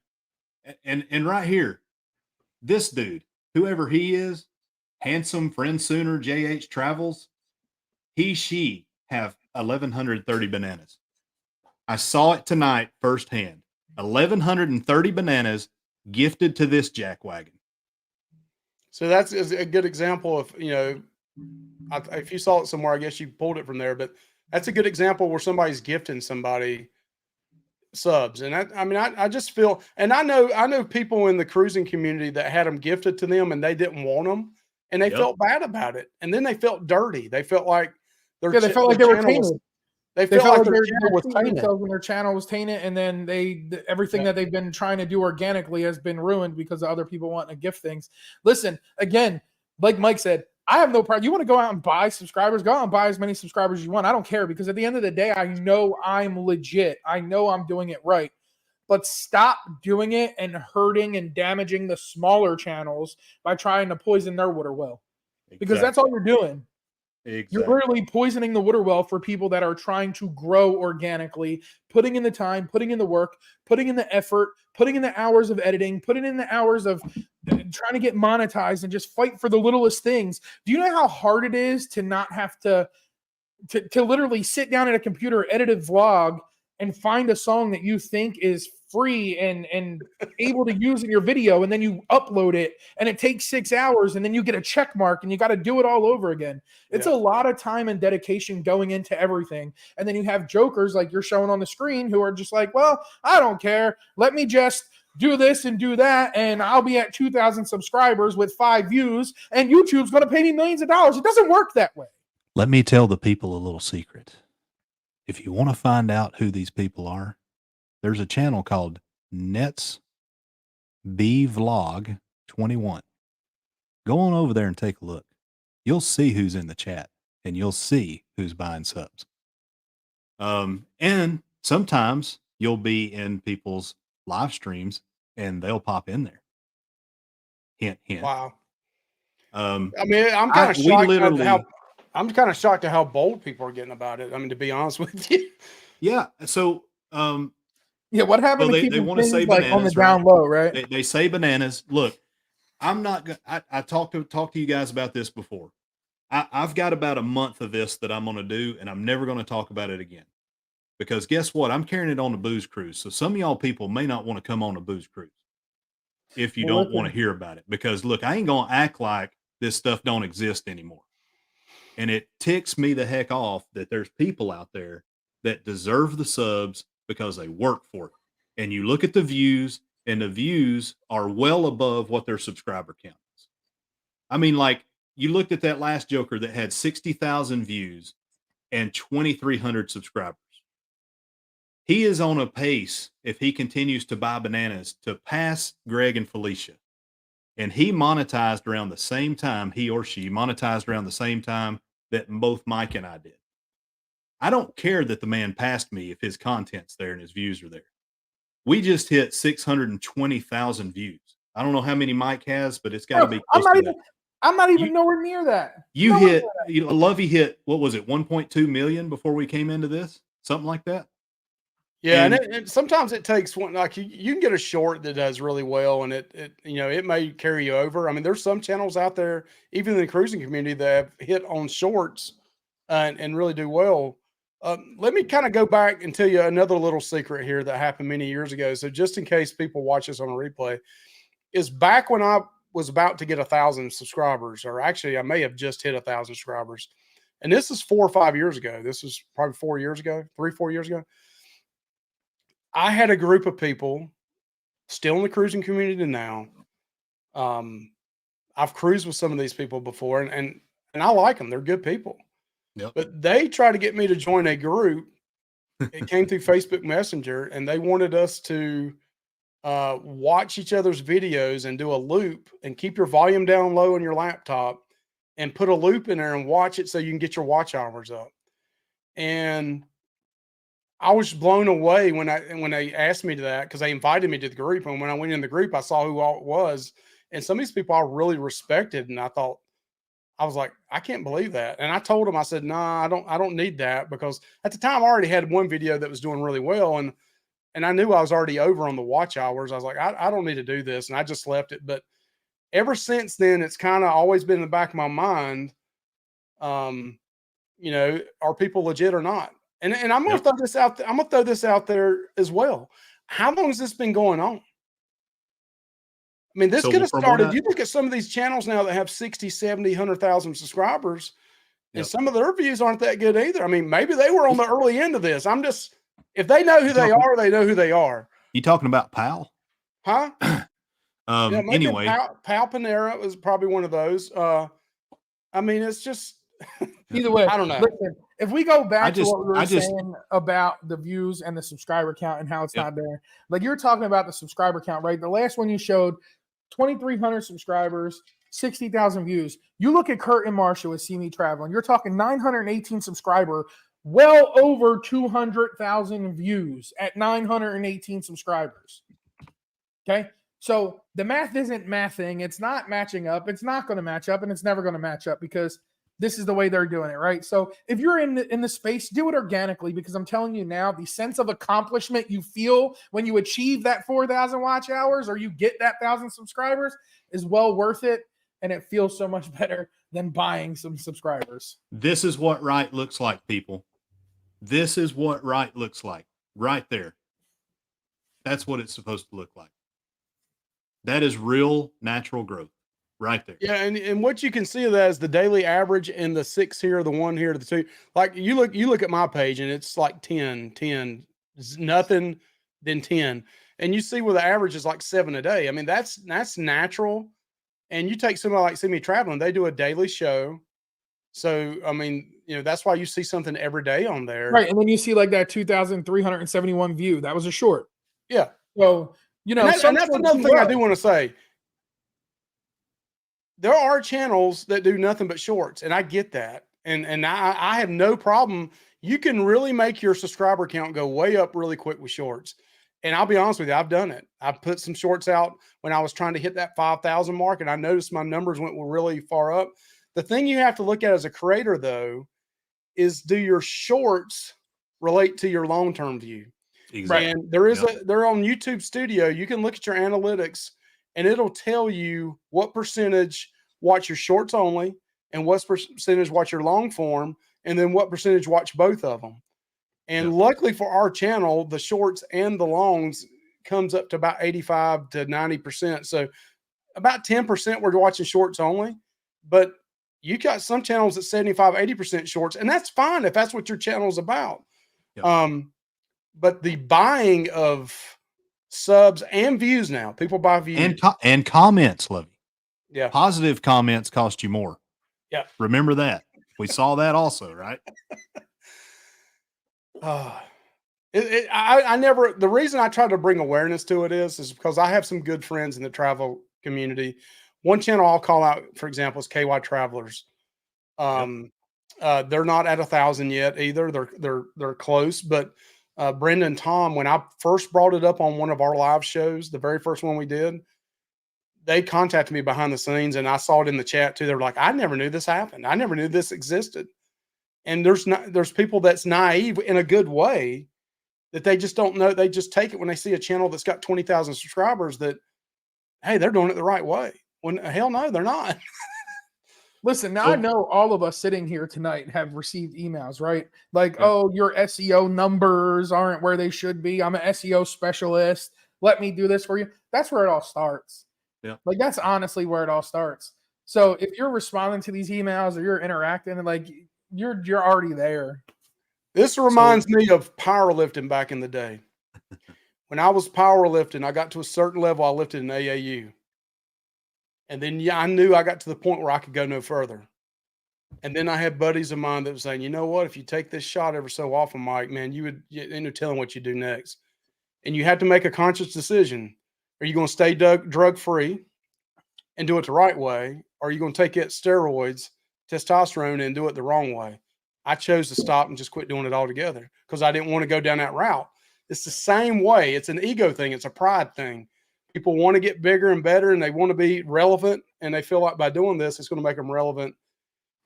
And right here, this dude, whoever he is, Handsome Friend Sooner, JH Travels, she have 1,130 bananas. I saw it tonight firsthand. 1,130 bananas gifted to this jackwagon. So that's a good example of, if you saw it somewhere, I guess you pulled it from there, but that's a good example where somebody's gifting somebody subs. And I just feel, and I know people in the cruising community that had them gifted to them and they didn't want them and they felt bad about it. And then they felt dirty. They felt like they felt like they were tainted. They felt like their channel was tainted. And their channel was tainted. And then everything that they've been trying to do organically has been ruined because of other people wanting to gift things. Listen, again, like Mike said, I have no problem. You want to go out and buy subscribers? Go out and buy as many subscribers as you want. I don't care because at the end of the day, I know I'm legit. I know I'm doing it right. But stop doing it and hurting and damaging the smaller channels by trying to poison their water well. Because that's all you're doing. Exactly. You're really poisoning the water well for people that are trying to grow organically, putting in the time, putting in the work, putting in the effort, putting in the hours of editing, putting in the hours of trying to get monetized and just fight for the littlest things. Do you know how hard it is to not have to literally sit down at a computer, edit a vlog, and find a song that you think is free and able to use in your video, and then you upload it and it takes 6 hours and then you get a check mark and you got to do it all over again. It's a lot of time and dedication going into everything. And then you have jokers like you're showing on the screen who are just like, well, I don't care. Let me just do this and do that, and I'll be at 2,000 subscribers with 5 views, and YouTube's going to pay me millions of dollars. It doesn't work that way. Let me tell the people a little secret. If you want to find out who these people are, there's a channel called Nets B Vlog 21. Go on over there and take a look. You'll see who's in the chat, and you'll see who's buying subs. And sometimes you'll be in people's live streams, and they'll pop in there. Hint, hint. Wow. I'm kind of shocked. I'm kind of shocked at how bold people are getting about it. I mean, to be honest with you. Yeah. So, what happened to they want to say bananas, on the down low, right? They say bananas. Look, I'm not going to, I talked to you guys about this before. I've got about a month of this that I'm going to do, and I'm never going to talk about it again. Because guess what? I'm carrying it on the booze cruise. So some of y'all people may not want to come on the booze cruise if you don't want to hear about it. Because look, I ain't going to act like this stuff don't exist anymore. And it ticks me the heck off that there's people out there that deserve the subs because they work for it. And you look at the views, and the views are well above what their subscriber count is. I mean, like, you looked at that last Joker that had 60,000 views and 2,300 subscribers. He is on a pace, if he continues to buy bananas, to pass Greg and Felicia. And he monetized around the same time, he or she monetized around the same time that both Mike and I did. I don't care that the man passed me if his content's there and his views are there. We just hit 620,000 views. I don't know how many Mike has, but it's got to be close to that. I'm not even nowhere near that. Lovey hit, what was it, 1.2 million before we came into this? Something like that? Yeah, and sometimes it takes one, like you can get a short that does really well, and it may carry you over. I mean, there's some channels out there, even in the cruising community, that have hit on shorts and really do well. Let me kind of go back and tell you another little secret here that happened many years ago. So just in case people watch this on a replay, is back when I was about to get 1,000 subscribers, or actually I may have just hit 1,000 subscribers. And this is 4 or 5 years ago. This was probably 4 years ago, 3-4 years ago. I had a group of people still in the cruising community now. I've cruised with some of these people before, and I like them. They're good people. Yep. But they tried to get me to join a group. It came through Facebook Messenger, and they wanted us to watch each other's videos and do a loop and keep your volume down low on your laptop and put a loop in there and watch it so you can get your watch hours up. And I was blown away when they asked me to that, because they invited me to the group. And when I went in the group, I saw who all it was. And some of these people I really respected. And I was like, I can't believe that. And I told them, I said, nah, I don't need that, because at the time I already had one video that was doing really well. And I knew I was already over on the watch hours. I was like, I don't need to do this. And I just left it. But ever since then, it's kind of always been in the back of my mind. You know, are people legit or not? And I'm going to throw this out. I'm going to throw this out there as well. How long has this been going on? I mean, this could have started. You look at some of these channels now that have 60, 70, 100,000 subscribers, and some of their views aren't that good either. I mean, maybe they were on the early end of this. If they know who they are, they know who they are. You talking about Pal? Huh? Anyway, Pal Panera was probably one of those. I mean, it's just either way. I don't know. Listen, if we go back to what we were saying about the views and the subscriber count and how it's not there, like you're talking about the subscriber count, right? The last one you showed, 2,300 subscribers, 60,000 views. You look at Kurt and Marsha with See Me Traveling, you're talking 918 subscriber, well over 200,000 views at 918 subscribers. Okay. So the math isn't mathing. It's not matching up. It's not going to match up, and it's never going to match up because this is the way they're doing it, right? So if you're in the space, do it organically, because I'm telling you now, the sense of accomplishment you feel when you achieve that 4,000 watch hours or you get that 1,000 subscribers is well worth it, and it feels so much better than buying some subscribers. This is what right looks like, people. This is what right looks like right there. That's what it's supposed to look like. That is real natural growth right there. Yeah, and what you can see of that is the daily average and the 6 here, the 1 here, the 2. Like you look at my page and it's like 10, nothing, then 10. And you see where the average is like 7 a day. I mean, that's natural. And you take somebody like See Me Traveling, they do a daily show. So, I mean, you know, that's why you see something every day on there. Right. And then you see like that 2,371 view. That was a short. Yeah. So, you know, and that's another thing I do want to say. There are channels that do nothing but shorts, and I get that. And I have no problem. You can really make your subscriber count go way up really quick with shorts. And I'll be honest with you, I've done it. I put some shorts out when I was trying to hit that 5,000 mark, and I noticed my numbers went really far up. The thing you have to look at as a creator, though, is do your shorts relate to your long-term view? Exactly. And they're on YouTube Studio. You can look at your analytics, and it'll tell you what percentage watch your shorts only, and what percentage watch your long form, and then what percentage watch both of them. And luckily for our channel, the shorts and the longs comes up to about 85 to 90%. So about 10% we're watching shorts only, but you got some channels at 75, 80% shorts, and that's fine if that's what your channel is about. Yep. But the buying of subs and views now, people buy views and comments, Lovey. Yeah. Positive comments cost you more. Yeah. Remember that. We saw that also, right? The reason I try to bring awareness to it is because I have some good friends in the travel community. One channel I'll call out, for example, is KY Travelers. They're not at 1,000 yet either. They're close, but Brenda and Tom, when I first brought it up on one of our live shows, the very first one we did, they contacted me behind the scenes, and I saw it in the chat too. They were like, I never knew this happened. I never knew this existed. And there's people that's naive in a good way that they just don't know. They just take it when they see a channel that's got 20,000 subscribers that, hey, they're doing it the right way. When hell no, they're not. Listen, now I know all of us sitting here tonight have received emails, right? Like, oh, your SEO numbers aren't where they should be. I'm an SEO specialist. Let me do this for you. That's where it all starts. Yeah. Like, that's honestly where it all starts. So if you're responding to these emails or you're interacting, like, you're already there. This reminds me of powerlifting back in the day. When I was powerlifting, I got to a certain level. I lifted an AAU. And then, I knew I got to the point where I could go no further. And then I had buddies of mine that were saying, you know what, if you take this shot every so often, Mike, man, you end up telling what you do next. And you have to make a conscious decision. Are you going to stay drug-free and do it the right way? Or are you going to take it steroids testosterone and do it the wrong way. I chose to stop and just quit doing it altogether because I didn't want to go down that route. It's the same way. It's an ego thing. It's a pride thing. People want to get bigger and better, and they want to be relevant, and they feel like by doing this, it's going to make them relevant.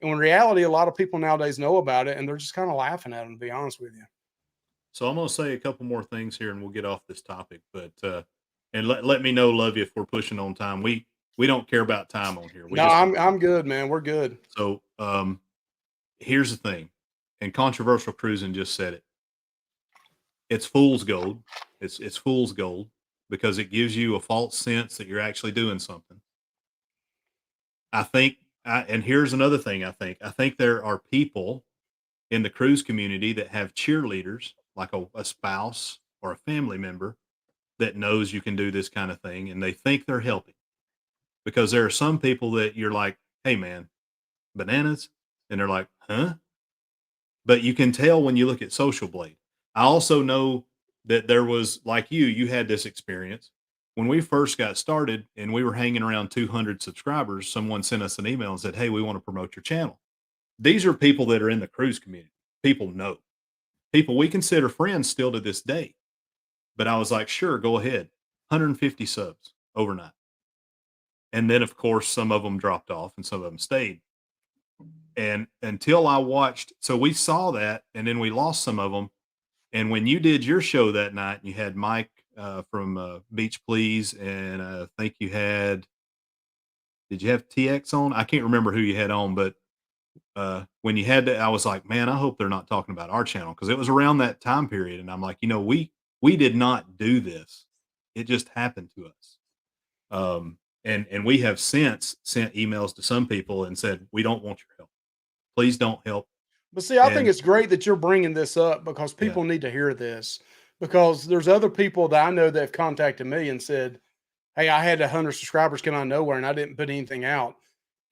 And in reality, a lot of people nowadays know about it, and they're just kind of laughing at them, to be honest with you. So I'm going to say a couple more things here, and we'll get off this topic. But and let me know, Lovey, if we're pushing on time. We don't care about time on here. No, I'm good, man. We're good. So here's the thing, and Controversial Cruising just said it. It's fool's gold. It's fool's gold because it gives you a false sense that you're actually doing something. I think, and here's another thing. I think there are people in the cruise community that have cheerleaders, like a spouse or a family member that knows you can do this kind of thing, and they think they're helping. Because there are some people that you're like, hey man, bananas, and they're like, huh? But you can tell when you look at Social Blade. I also know that there was, like you had this experience. When we first got started and we were hanging around 200 subscribers, someone sent us an email and said, hey, we want to promote your channel. These are people that are in the cruise community. People know. People we consider friends still to this day. But I was like, sure, go ahead. 150 subs overnight. And then, of course, some of them dropped off and some of them stayed. And until I watched, so we saw that, and then we lost some of them. And when you did your show that night, you had Mike from Beach Please, and I think you had, did you have TX on? I can't remember who you had on, but when you had that, I was like, man, I hope they're not talking about our channel, because it was around that time period. And I'm like, we did not do this. It just happened to us. And we have since sent emails to some people and said, we don't want your help. Please don't help. But see, I think it's great that you're bringing this up because people need to hear this, because there's other people that I know that have contacted me and said, hey, I had 100 subscribers come out of nowhere and I didn't put anything out.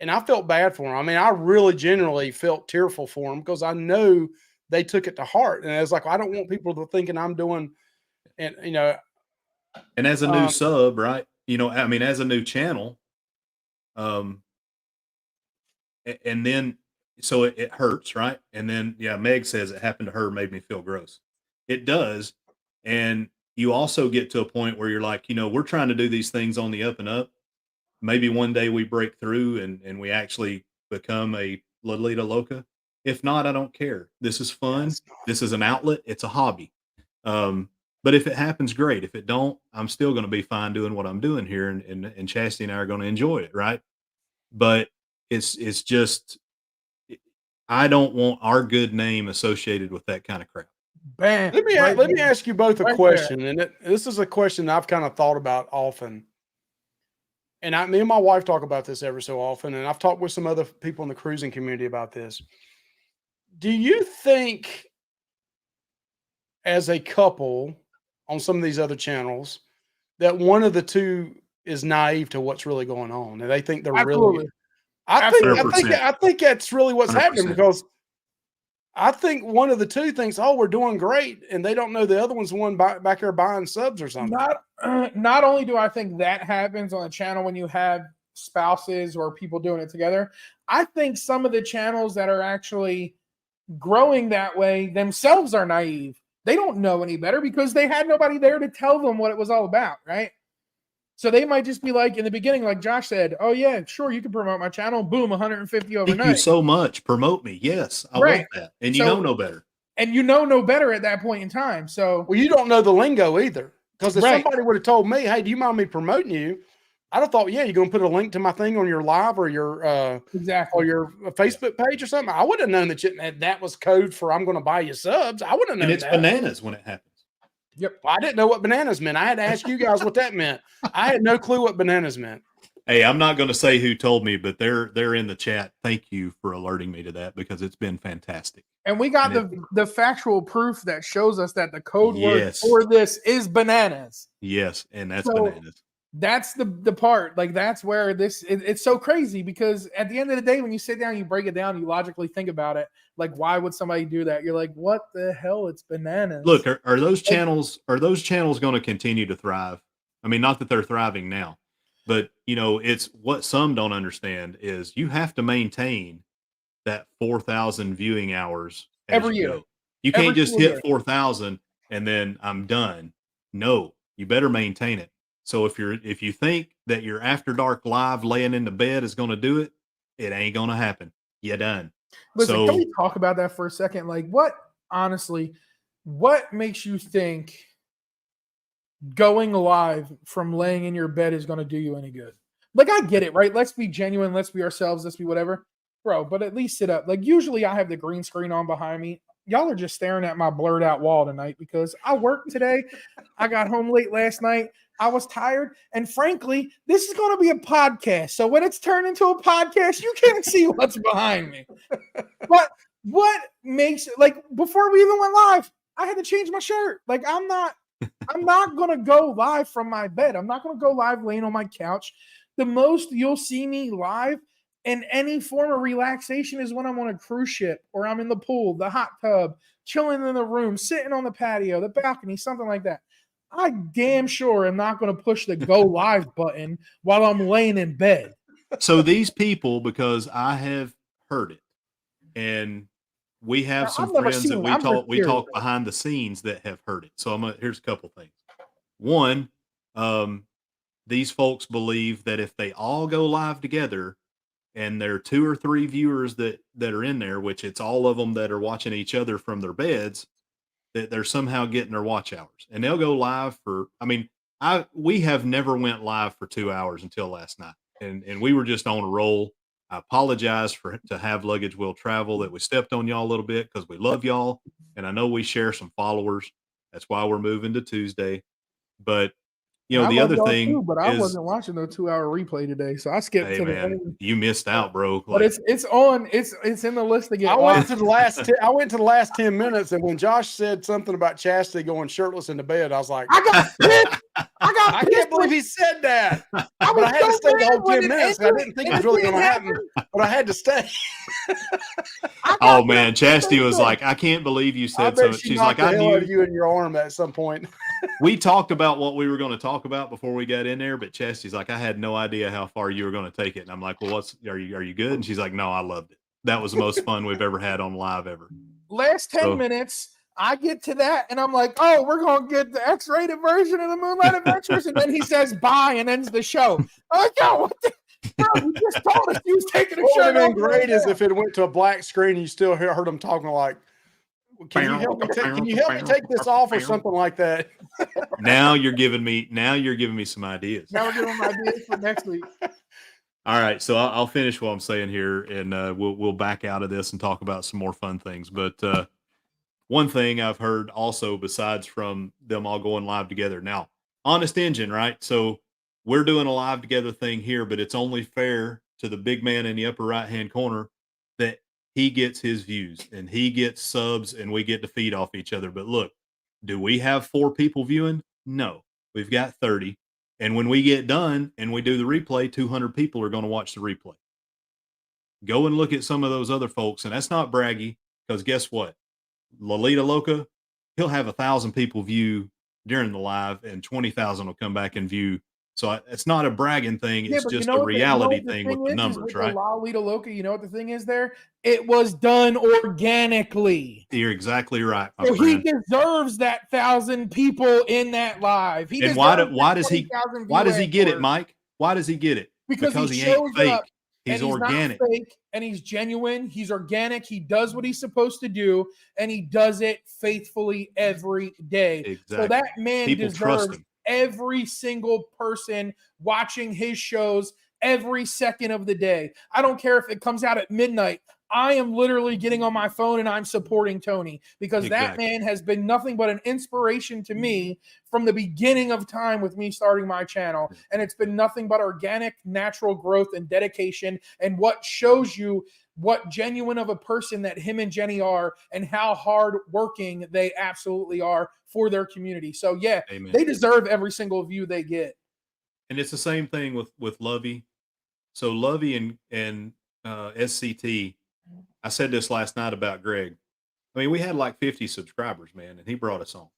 And I felt bad for them. I mean, I really genuinely felt tearful for them because I know they took it to heart. And I was like, I don't want people to thinking I'm doing, and and as a new sub, right? I mean, as a new channel, and then, so it hurts, right? And then, yeah, Meg says it happened to her, made me feel gross. It does. And you also get to a point where you're like, we're trying to do these things on the up and up. Maybe one day we break through and we actually become a Lolita Loca. If not, I don't care. This is fun. This is an outlet. It's a hobby. But if it happens, great. If it don't, I'm still going to be fine doing what I'm doing here. And Chastity and I are going to enjoy it. Right. But it's just, I don't want our good name associated with that kind of crap. Bam. Let me ask you both a question. And this is a question I've kind of thought about often. And me and my wife talk about this every so often. And I've talked with some other people in the cruising community about this. Do you think, as a couple on some of these other channels, that one of the two is naive to what's really going on, and they think they're really? I think that's really what's 100%. Happening, because I think one of the two thinks, oh, we're doing great, and they don't know the other one's the one back there buying subs or something. Not only do I think that happens on a channel when you have spouses or people doing it together, I think some of the channels that are actually growing that way themselves are naive. They don't know any better because they had nobody there to tell them what it was all about, right? So they might just be like, in the beginning, like Josh said, oh yeah, sure, you can promote my channel. Boom, 150 overnight. Thank you so much. Promote me. Yes, I want that. And you know no better. And you know no better at that point in time. So, well, you don't know the lingo either. Because if somebody would have told me, hey, do you mind me promoting you? I'd have thought, yeah, you're going to put a link to my thing on your live or your or your Facebook page or something. I would have known that was code for I'm going to buy you subs. I would have known. And it's bananas when it happens. Yep. Well, I didn't know what bananas meant. I had to ask you guys what that meant. I had no clue what bananas meant. Hey, I'm not going to say who told me, but they're in the chat. Thank you for alerting me to that, because it's been fantastic. And we got the factual proof that shows us that the code word for this is bananas. Yes, and that's bananas. That's the part, like that's where it's so crazy, because at the end of the day, when you sit down, you break it down, you logically think about it. Like, why would somebody do that? You're like, what the hell? It's bananas. Look, are those channels going to continue to thrive? I mean, not that they're thriving now, but it's what some don't understand is you have to maintain that 4,000 viewing hours as Every you year. go. You Every can't just single hit year. 4,000 and then I'm done. No, you better maintain it. So if you think that your After Dark live laying in the bed is going to do it, it ain't going to happen. You're done. Listen, So can we talk about that for a second? Like, honestly, what makes you think going live from laying in your bed is going to do you any good? Like, I get it, right? Let's be genuine. Let's be ourselves. Let's be whatever. Bro, but at least sit up. Like, usually I have the green screen on behind me. Y'all are just staring at my blurred out wall tonight because I worked today. I got home late last night. I was tired. And frankly, this is going to be a podcast. So when it's turned into a podcast, you can't see what's behind me. But what makes it, like, before we even went live, I had to change my shirt. Like, I'm not going to go live from my bed. I'm not going to go live laying on my couch. The most you'll see me live in any form of relaxation is when I'm on a cruise ship or I'm in the pool, the hot tub, chilling in the room, sitting on the patio, the balcony, something like that. I damn sure am not going to push the go live button while I'm laying in bed. So these people, because I have heard it, and we have Now, some I've never friends seen that it. we I'm just talk curious. behind the scenes that have heard it. So here's a couple things. One, these folks believe that if they all go live together and there are 2 or 3 viewers that are in there, which it's all of them that are watching each other from their beds, that they're somehow getting their watch hours. And they'll go live for, I mean, we have never went live for 2 hours until last night. And we were just on a roll. I apologize to Have Luggage Will Travel that we stepped on y'all a little bit because we love y'all. And I know we share some followers. That's why we're moving to Tuesday. But I the love other y'all thing too, but I is, wasn't watching the 2-hour replay today, so I skipped hey to the man, end. you missed out, bro. But it's on. It's in the list to get. I went watched. to the last. I went to the last 10 minutes, and when Josh said something about Chastity going shirtless into bed, I was like, I got pissed. I can't believe he said that. But I had to stay the whole 10 minutes. I didn't think it was really going to happen, but I had to stay. Oh man, Chastity was like, I can't believe you I said bet so. she She's knocked like, the I hell out knew. of you in your arm at some point. We talked about what we were going to talk about before we got in there, but Chastity's like, I had no idea how far you were going to take it. And I'm like, well, are you good? And she's like, no, I loved it. That was the most fun we've ever had on live ever. Last 10 minutes, I get to that, and I'm like, oh, we're going to get the X-rated version of the Moonlight Adventures. And then he says bye and ends the show. I'm like, yo, what the? Bro, he just told us he was taking a What would shirt have off. been great right is now. if it went to a black screen and you still heard him talking like, can you help me take this off or something like that? Now you're giving me some ideas. Now we're giving him ideas for next week. All right, so I'll finish what I'm saying here, and we'll back out of this and talk about some more fun things. But one thing I've heard also, besides from them all going live together, now Honest Engine, right? So we're doing a live together thing here, but it's only fair to the big man in the upper right hand corner that he gets his views and he gets subs, and we get to feed off each other. But look, do we have 4 people viewing? No, we've got 30. And when we get done and we do the replay, 200 people are going to watch the replay. Go and look at some of those other folks. And that's not braggy, because guess what? Lolita Loca, he'll have 1,000 people view during the live and 20,000 will come back and view. So it's not a bragging thing. It's but just a reality thing with the is numbers, with right? The Lolita Loca, you know what the thing is there? It was done organically. You're exactly right, my So friend. he deserves that 1,000 people in that live. And why does he get it, Mike? Why does he get it? Because he ain't shows fake. up. He's and organic. Not fake, and he's genuine. He's organic. He does what he's supposed to do, and he does it faithfully every day. Exactly. So that man People trust deserves him. every single person watching his shows every second of the day. I don't care if it comes out at midnight. I am literally getting on my phone and I'm supporting Tony, because that man has been nothing but an inspiration to me from the beginning of time with me starting my channel. And it's been nothing but organic, natural growth and dedication, and what shows you what genuine of a person that him and Jenny are, and how hard working they absolutely are for their community. So yeah, Amen. They deserve every single view they get. And it's the same thing with Lovey. So Lovey and SCT, I said this last night about Greg. I mean, we had like 50 subscribers, man, and he brought us on,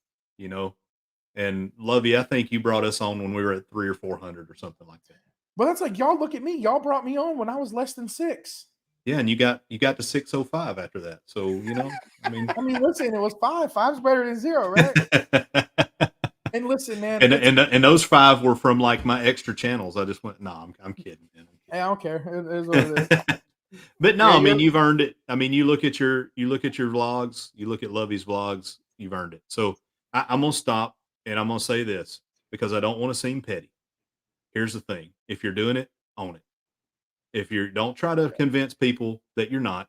And Lovey, I think you brought us on when we were at 300 or 400 or something like that. But that's like, y'all look at me. Y'all brought me on when I was less than 6. Yeah, and you got to 605 after that. So I mean, listen, it was 5. 5's better than 0, right? And listen, man, and those 5 were from like my extra channels. I just went, no, I'm kidding, man. hey, I don't care. It is what it is. But no, Yeah, I mean, you've earned it. I mean, you look at your vlogs, you look at Lovey's vlogs, you've earned it. So I'm gonna stop and I'm gonna say this because I don't want to seem petty. Here's the thing: if you're doing it, own it. If you don't try to convince people that you're not,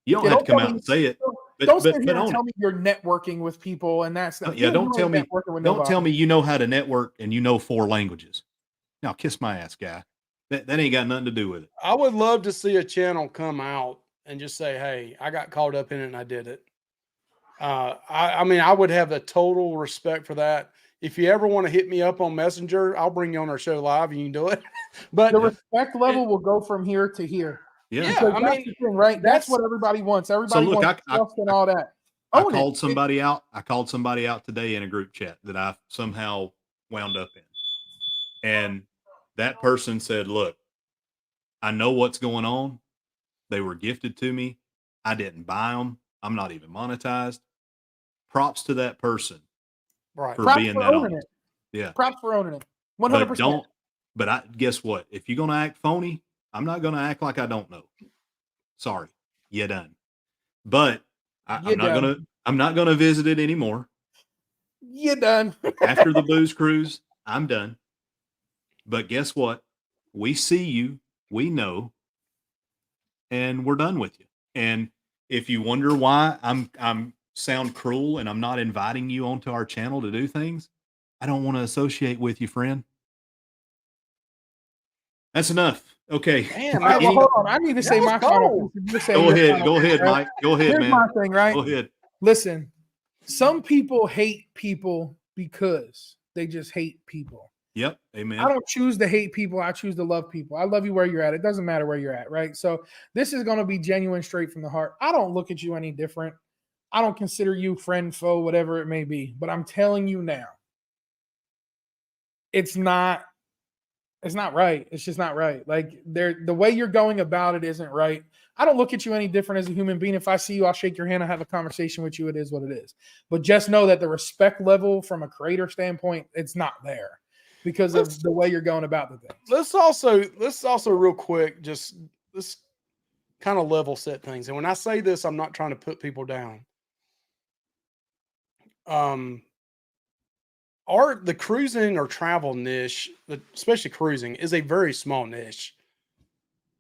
you don't have to come out and say it. Don't sit here and own tell it. me you're networking with people and that's Yeah, don't tell me you know how to network and you know 4 languages. Now kiss my ass, guy. That ain't got nothing to do with it. I would love to see a channel come out and just say, "Hey, I got caught up in it and I did it." I mean, I would have a total respect for that. If you ever want to hit me up on Messenger, I'll bring you on our show live and you can do it. But the respect level will go from here to here. Yeah, Because I mean, the thing, right? That's what everybody wants. Everybody wants trust and all that. I called somebody out. I called somebody out today in a group chat that I somehow wound up in. And that person said, look, I know what's going on. They were gifted to me. I didn't buy them. I'm not even monetized. Props to that person for being that honest. Yeah. Props for owning it. 100%. But guess what? If you're going to act phony, I'm not going to act like I don't know. Sorry. You done. But I'm not going to visit it anymore. You done. After the booze cruise, I'm done. But guess what? We see you, we know, and we're done with you. And if you wonder why I'm sound cruel and I'm not inviting you onto our channel to do things, I don't want to associate with you, friend. That's enough. Okay. Damn, hold on. I need to say my final piece. Go ahead, Mike. Go ahead, Here's man. my thing, right? Go ahead. Listen, some people hate people because they just hate people. Yep. Amen. I don't choose to hate people. I choose to love people. I love you where you're at. It doesn't matter where you're at, right? So this is going to be genuine, straight from the heart. I don't look at you any different. I don't consider you friend, foe, whatever it may be. But I'm telling you now, it's not right. It's just not right. Like the way you're going about it isn't right. I don't look at you any different as a human being. If I see you, I'll shake your hand. I'll have a conversation with you. It is what it is. But just know that the respect level from a creator standpoint, it's not there because of the way you're going about the thing. Let's also real quick, just let's kind of level set things. And when I say this, I'm not trying to put people down. The cruising or travel niche, especially cruising, is a very small niche.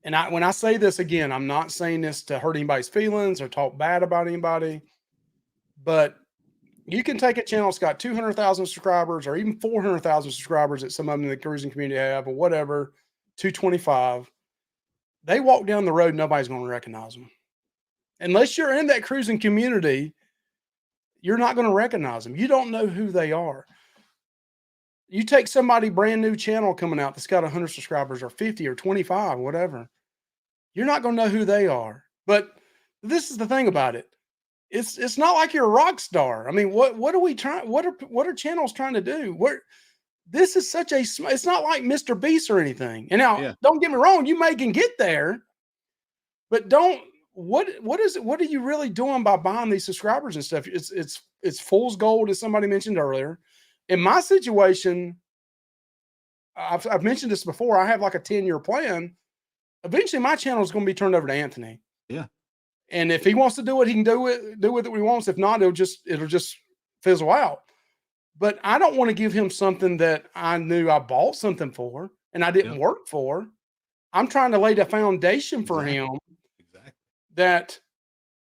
And when I say this again, I'm not saying this to hurt anybody's feelings or talk bad about anybody, but you can take a channel that's got 200,000 subscribers or even 400,000 subscribers that some of them in the cruising community have, or whatever, 225. They walk down the road, nobody's going to recognize them. Unless you're in that cruising community, you're not going to recognize them. You don't know who they are. You take somebody brand new channel coming out that's got 100 subscribers or 50 or 25, whatever. You're not going to know who they are. But this is the thing about it. It's not like you're a rock star. I mean, what are we trying? What are channels trying to do? This is such a. It's not like Mr. Beast or anything. And now, Don't get me wrong. You can get there, but don't. What is it? What are you really doing by buying these subscribers and stuff? It's fool's gold, as somebody mentioned earlier. In my situation, I've mentioned this before. I have like a 10-year plan. Eventually, my channel is going to be turned over to Anthony. Yeah. And if he wants to do it, he can do with it what he wants. If not, it'll just fizzle out. But I don't want to give him something that I knew I bought something for and I didn't work for. I'm trying to lay the foundation for him that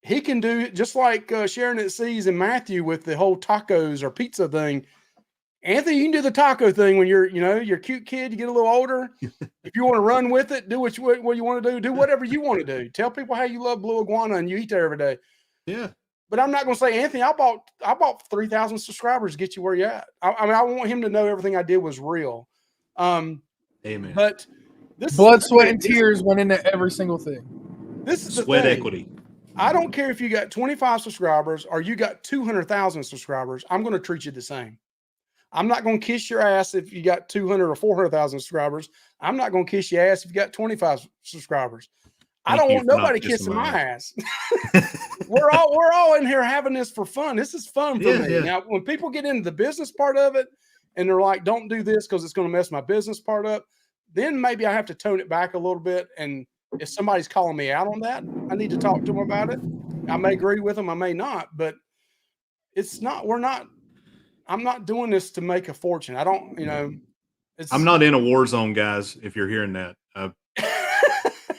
he can do, just like Sharon at Seas and Matthew with the whole tacos or pizza thing. Anthony, you can do the taco thing when you're a cute kid, you get a little older. If you want to run with it, do what you want to do. Do whatever you want to do. Tell people how you love blue iguana and you eat there every day. Yeah. But I'm not going to say, Anthony, I bought 3,000 subscribers to get you where you're at. I mean, I want him to know everything I did was real. Amen. But this blood, sweat, and tears went into every single thing. This is the sweat thing. equity. I don't care if you got 25 subscribers or you got 200,000 subscribers. I'm going to treat you the same. I'm not going to kiss your ass if you got 200 or 400,000 subscribers. I'm not going to kiss your ass if you got 25 subscribers. I don't want nobody kissing my ass. We're all in here having this for fun. This is fun for me. Yeah. Now, when people get into the business part of it and they're like, don't do this because it's going to mess my business part up, then maybe I have to tone it back a little bit. And if somebody's calling me out on that, I need to talk to them about it. I may agree with them, I may not, but I'm not doing this to make a fortune. I don't, I'm not in a war zone, guys. If you're hearing that,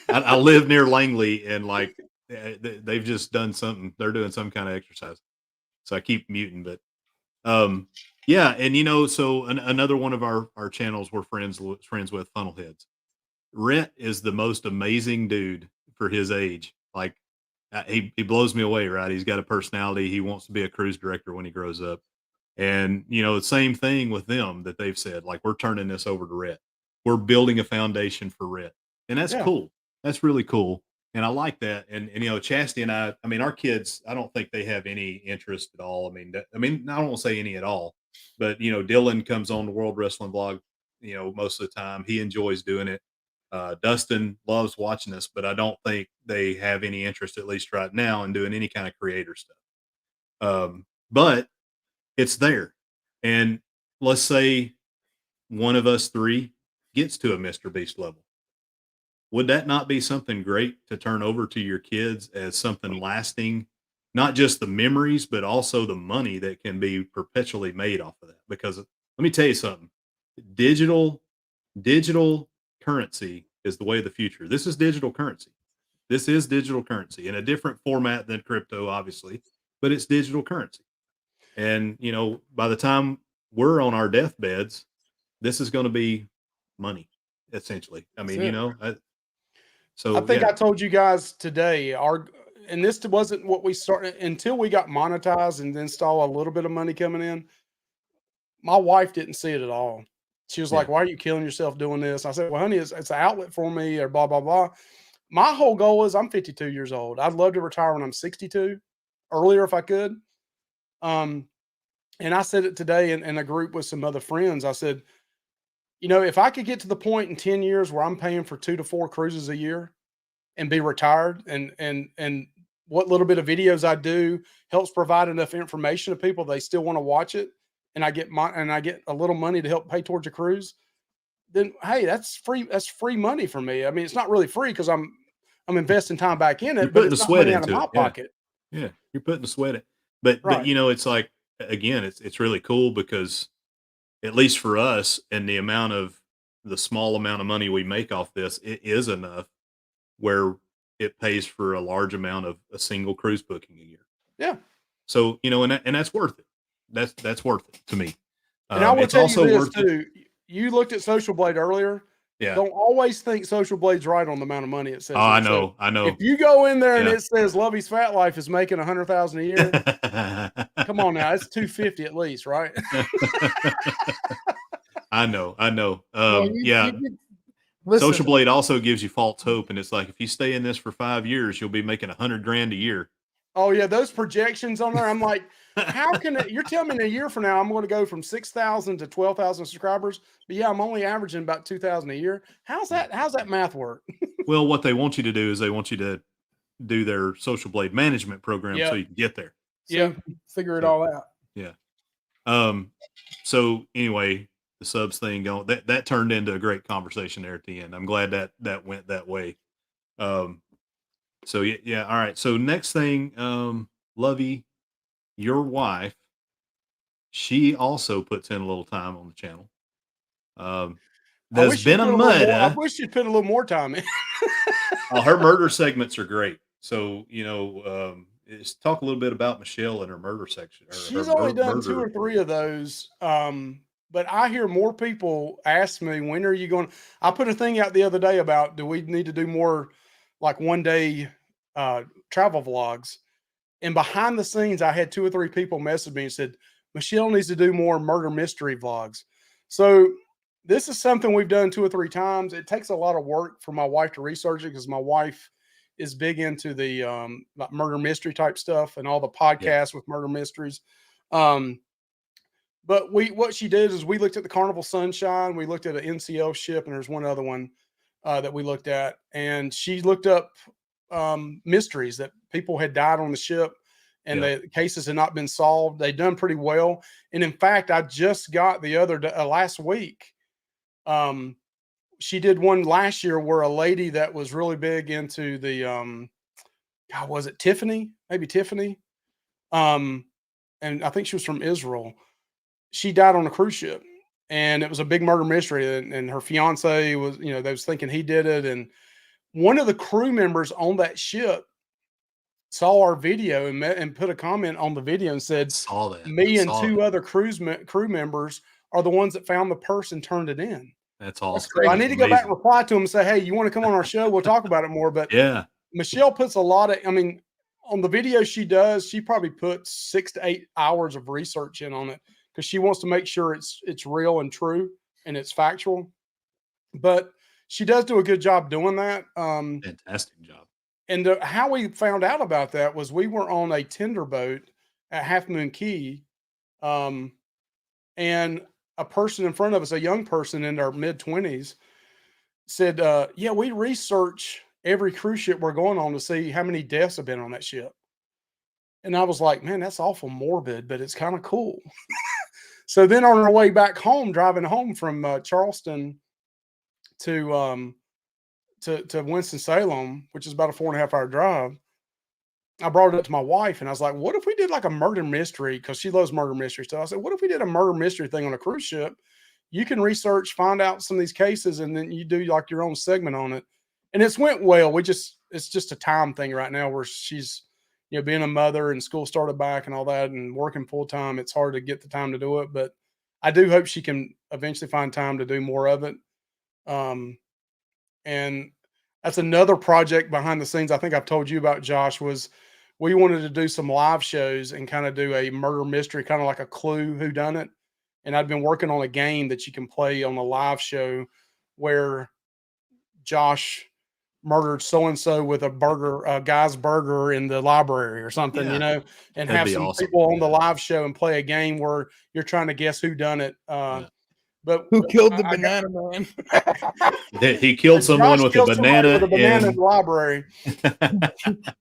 I live near Langley, and like they've just done something. They're doing some kind of exercise, so I keep muting. But yeah, and so another one of our channels we're friends with, Funnelheads. Rhett is the most amazing dude for his age. Like he blows me away. Right? He's got a personality. He wants to be a cruise director when he grows up. And the same thing with them that they've said, like, we're turning this over to Rhett. We're building a foundation for Rhett. And that's cool. That's really cool. And I like that. And Chastity and I mean, our kids, I don't think they have any interest at all. I mean, I don't want to say any at all, but Dylan comes on the World Wrestling Vlog, most of the time. He enjoys doing it. Dustin loves watching us, but I don't think they have any interest, at least right now, in doing any kind of creator stuff. But it's there. And let's say one of us three gets to a Mr. Beast level. Would that not be something great to turn over to your kids as something lasting? Not just the memories, but also the money that can be perpetually made off of that. Because let me tell you something. Digital currency is the way of the future. This is digital currency. This is digital currency in a different format than crypto, obviously, but it's digital currency. And, by the time we're on our deathbeds, this is going to be money, essentially. I mean, I think I told you guys today, and this wasn't what we started until we got monetized and then saw a little bit of money coming in. My wife didn't see it at all. She was like, why are you killing yourself doing this? I said, well, honey, it's an outlet for me, or blah, blah, blah. My whole goal is I'm 52 years old. I'd love to retire when I'm 62, earlier if I could. And I said it today in a group with some other friends. I said, if I could get to the point in 10 years where I'm paying for 2 to 4 cruises a year and be retired, and what little bit of videos I do helps provide enough information to people, they still want to watch it, and I get a little money to help pay towards a cruise, then hey, that's free. That's free money for me. I mean, it's not really free because I'm investing time back in it, but it's not money out of my pocket. Yeah, you're putting the sweat in. But it's like, again, it's really cool because at least for us, and the small amount of money we make off this, it is enough where it pays for a large amount of a single cruise booking a year. Yeah. So, and that's worth it. That's worth it to me. And I will tell you this too. You looked at Social Blade earlier. Yeah. Don't always think Social Blade's right on the amount of money it says. Oh, I know. If you go in there and it says Lovey's Fat Life is making $100,000 a year, come on now, it's $250 at least, right? I know. Listen, Social Blade also gives you false hope, and it's like, if you stay in this for 5 years, you'll be making $100,000 a year. Oh yeah, those projections on there. I'm like, how can it? You're telling me in a year from now I'm going to go from 6,000 to 12,000 subscribers, but yeah, I'm only averaging about 2,000 a year. How's that math work? Well, what they want you to do is they want you to do their Social Blade management program so you can get there. So figure it all out. Yeah. So anyway, the subs thing going that turned into a great conversation there at the end. I'm glad that went that way. So yeah. All right. So next thing, Lovey, your wife, she also puts in a little time on the channel. There's been a mud. I wish you'd put a little more time in. Her murder segments are great. So, talk a little bit about Michelle and her murder section. She's only done 2 or 3 of those. But I hear more people ask me, when are you going? I put a thing out the other day about, do we need to do more like one-day travel vlogs? And behind the scenes, I had 2 or 3 people message me and said, Michelle needs to do more murder mystery vlogs. So this is something we've done 2 or 3 times. It takes a lot of work for my wife to research it because my wife is big into the like murder mystery type stuff and all the podcasts with murder mysteries. But what she did is we looked at the Carnival Sunshine. We looked at an NCL ship, and there's one other one. that we looked at, and she looked up mysteries that people had died on the ship, and Yeah. the cases had not been solved. They'd done pretty well, and in fact, I just got the other last week. She did one last year where a lady that was really big into the God, was it Tiffany? Maybe Tiffany. And I think she was from Israel. She died on a cruise ship, and it was a big murder mystery. And her fiance was, they was thinking he did it. And one of the crew members on that ship saw our video and put a comment on the video and said, Saw that. "Me I and saw two that. other crew members are the ones that found the purse and turned it in." That's awesome. So I That's need to go back and amazing. reply to him and say, "Hey, you want to come on our show? We'll talk about it more." But Yeah. Michelle puts a lot of, on the video she does, she probably puts 6 to 8 hours of research in on it because she wants to make sure it's real and true and it's factual. But she does do a good job doing that. Fantastic job. And how we found out about that was we were on a tender boat at Half Moon Key, and a person in front of us, a young person in their mid-20s, said, "Yeah, we research every cruise ship we're going on to see how many deaths have been on that ship." And I was like, "Man, that's awful morbid, but it's kind of cool." So then on our way back home, driving home from Charleston to Winston-Salem, which is about a 4.5-hour drive, I brought it up to my wife, and I was like, "What if we did like a murder mystery?" Because she loves murder mysteries. So I said, "What if we did a murder mystery thing on a cruise ship? You can research, find out some of these cases, and then you do like your own segment on it." And it's went well. It's just a time thing right now where she's, being a mother and school started back and all that and working full time. It's hard to get the time to do it, but I do hope she can eventually find time to do more of it. And that's another project behind the scenes I think I've told you about, Josh, was we wanted to do some live shows and kind of do a murder mystery, kind of like a Clue whodunit. And I've been working on a game that you can play on a live show where Josh murdered so-and-so with a guy's burger in the library or something, Yeah. and That'd have be some awesome. people on the Yeah. live show and play a game where you're trying to guess who done it. Yeah. But Who killed the I got- banana man? He killed someone Josh with a killed somebody banana. with a banana in the library.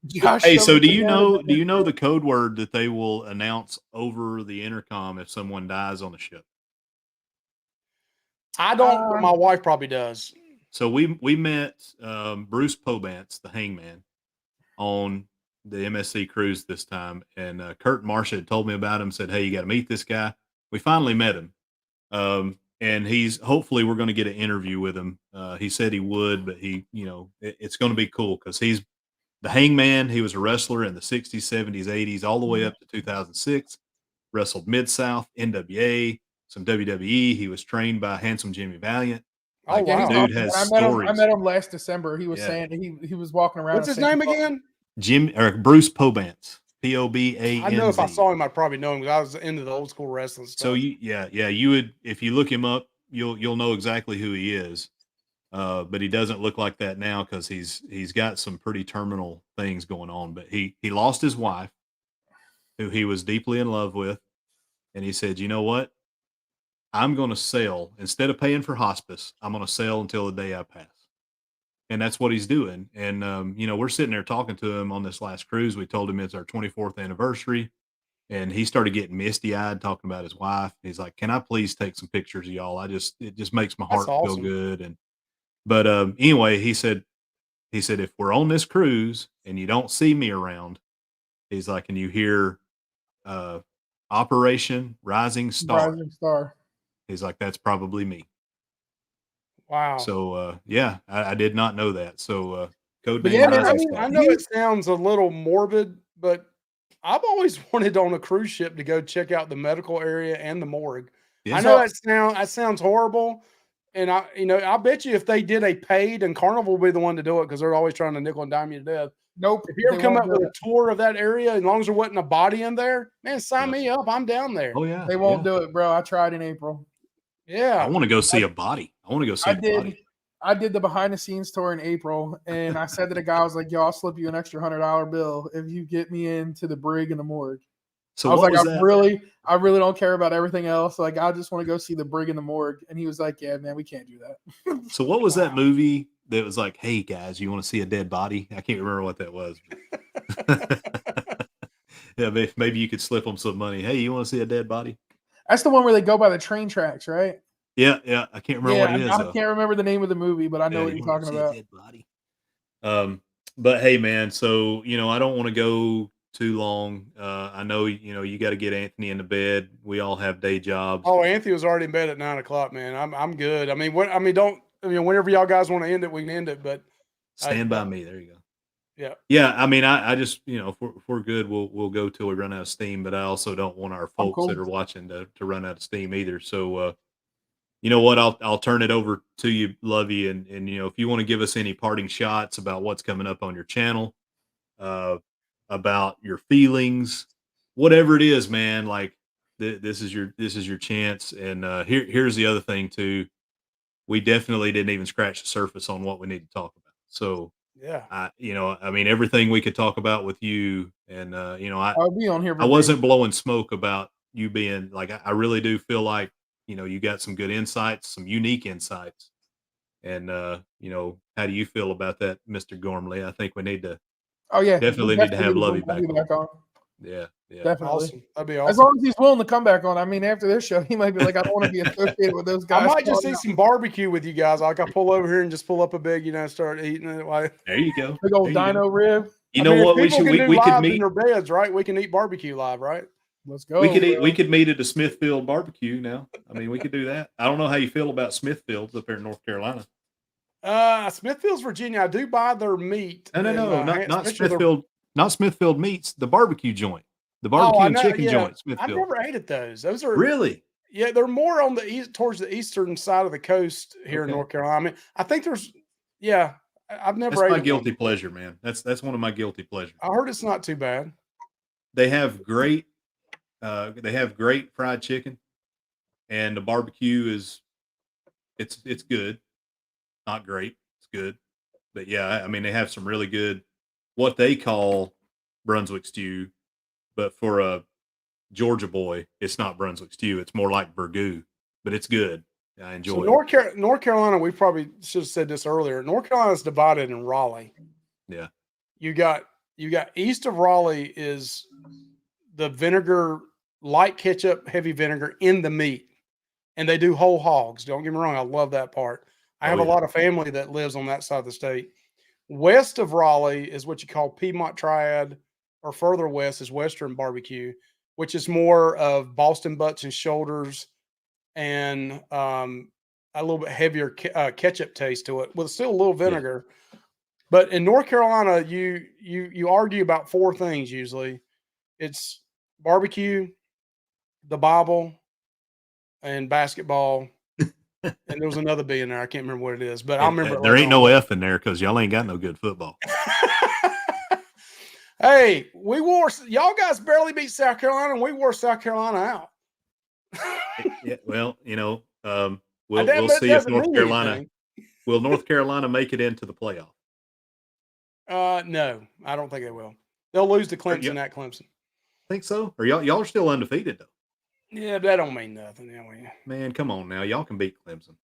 Josh Hey, shoved so the do you banana know the code word that they will announce over the intercom if someone dies on the ship? I don't, but my wife probably does. So we met Bruce Pobance, the hangman, on the MSC cruise this time, and Kurt and Marcia had told me about him. Said, "Hey, you got to meet this guy." We finally met him, and hopefully we're going to get an interview with him. He said he would, but it's going to be cool because he's the hangman. He was a wrestler in the 60s, 70s, 80s, all the way up to 2006. Wrestled Mid-South, NWA, some WWE. He was trained by Handsome Jimmy Valiant. Oh, Like, wow. dude has I stories. met him last December. He was Yeah. saying he was walking around. What's his saying, name again? Bruce Pobance, Pobanz. I know if I saw him, I'd probably know him because I was into the old school wrestling stuff. So you would, if you look him up, you'll know exactly who he is. But he doesn't look like that now because he's got some pretty terminal things going on. But he lost his wife, who he was deeply in love with, and he said, "You know what? I'm going to sell instead of paying for hospice. I'm going to sell until the day I pass." And that's what he's doing. And we're sitting there talking to him on this last cruise. We told him it's our 24th anniversary, and he started getting misty-eyed talking about his wife. He's like, "Can I please take some pictures of y'all? It just makes my That's heart feel awesome. good." But anyway, he said if we're on this cruise and you don't see me around, he's like, and you hear Operation Rising Star. Rising Star. He's like, that's probably me. Wow. So I did not know that. So code But name yeah, Rising I mean, Star. I know it sounds a little morbid, but I've always wanted on a cruise ship to go check out the medical area and the morgue. Yeah. I know that sounds horrible. And I bet you if they did a paid, and Carnival will be the one to do it because they're always trying to nickel and dime you to death. Nope. If you ever they come won't up do with a tour of that area, as long as there wasn't a body in there, man, sign Yeah. me up. I'm down there. Oh yeah. They won't do it, bro. I tried in April. Yeah. I want to go see a body. I want to go see the body. I did the behind the scenes tour in April, and I said to the guy, I was like, "Yo, I'll slip you an extra $100 bill if you get me into the brig and the morgue." So I was what like, was that? I really don't care about everything else. Like, I just want to go see the brig and the morgue. And he was like, "Yeah, man, we can't do that." So what was that movie that was like, "Hey guys, you want to see a dead body?" I can't remember what that was. Yeah, maybe you could slip them some money. Hey, you want to see a dead body? That's the one where they go by the train tracks, right? Yeah, I can't remember what it is I though. can't remember the name of the movie, but I know Yeah, what you you're wanna talking see a about. dead body? But hey, man, so I don't want to go too long. I know you got to get Anthony into bed. We all have day jobs. Oh, Anthony was already in bed at 9 o'clock, man. I'm good. I mean, whenever y'all guys want to end it, we can end it. But Stand by me. There you go. yeah. Yeah, I mean, I just if we're good, we'll go till we run out of steam. But I also don't want our folks cool. that are watching to run out of steam either. So you know what? I'll turn it over to you, Lovey, and if you want to give us any parting shots about what's coming up on your channel, about your feelings, whatever it is, man. Like this is your chance. And here's the other thing too. We definitely didn't even scratch the surface on what we need to talk about. So Yeah. I mean, everything we could talk about with you, and I'll be on here. I wasn't blowing smoke about you being like, I really do feel like, you got some good insights, some unique insights. And, how do you feel about that, Mr. Gormley? I think we need to Oh yeah, definitely need to have Lovey back back on. Yeah. Definitely. Awesome. That'd be As awesome. long as he's willing to come back on. I mean, after this show, he might be like, I don't want to be associated with those guys. I might just eat some barbecue with you guys. Like I pull over here and just pull up a big, start eating it. Like There you go. big old There you dino go. rib. You know what? We could meet. in their beds, right? We can eat barbecue live, right? Let's go. We could meet at the Smithfield barbecue now. I mean, we could do that. I don't know how you feel about Smithfields up there in North Carolina. Smithfield's, Virginia. I do buy their meat. No, not Smithfield. Not Smithfield Meats. The barbecue joint, the barbecue and chicken joint. Smithfield. I never ate at those. Those are really. Yeah, they're more on the east, towards the eastern side of the coast here in North Carolina. I mean, I think there's, I've never. That's my guilty pleasure, man. That's one of my guilty pleasures. I heard it's not too bad. They have great fried chicken, and the barbecue is, it's good, not great, it's good, but yeah, I mean they have some really good, what they call Brunswick stew, but for a Georgia boy, it's not Brunswick stew. It's more like burgoo, but it's good. I enjoy it. North Carolina, we probably should have said this earlier. North Carolina is divided in Raleigh. Yeah. You got east of Raleigh is the vinegar, light ketchup, heavy vinegar in the meat. And they do whole hogs. Don't get me wrong. I love that part. I have a lot of family that lives on that side of the state. West of Raleigh is what you call Piedmont Triad, or further west is Western barbecue, which is more of Boston butts and shoulders and a little bit heavier ketchup taste to it with still a little vinegar. Yeah. But in North Carolina, you argue about four things usually. It's barbecue, the Bible, and basketball. And there was another B in there. I can't remember what it is, but I remember. There ain't no F in there because y'all ain't got no good football. Hey, y'all guys barely beat South Carolina, and we wore South Carolina out. Yeah, well, we'll see if North Carolina anything. Will North Carolina make it into the playoff. No, I don't think they will. They'll lose to Clemson at Clemson. Think so? Or y'all are still undefeated though. Yeah, that don't mean nothing. Man, come on now. Y'all can beat Clemson.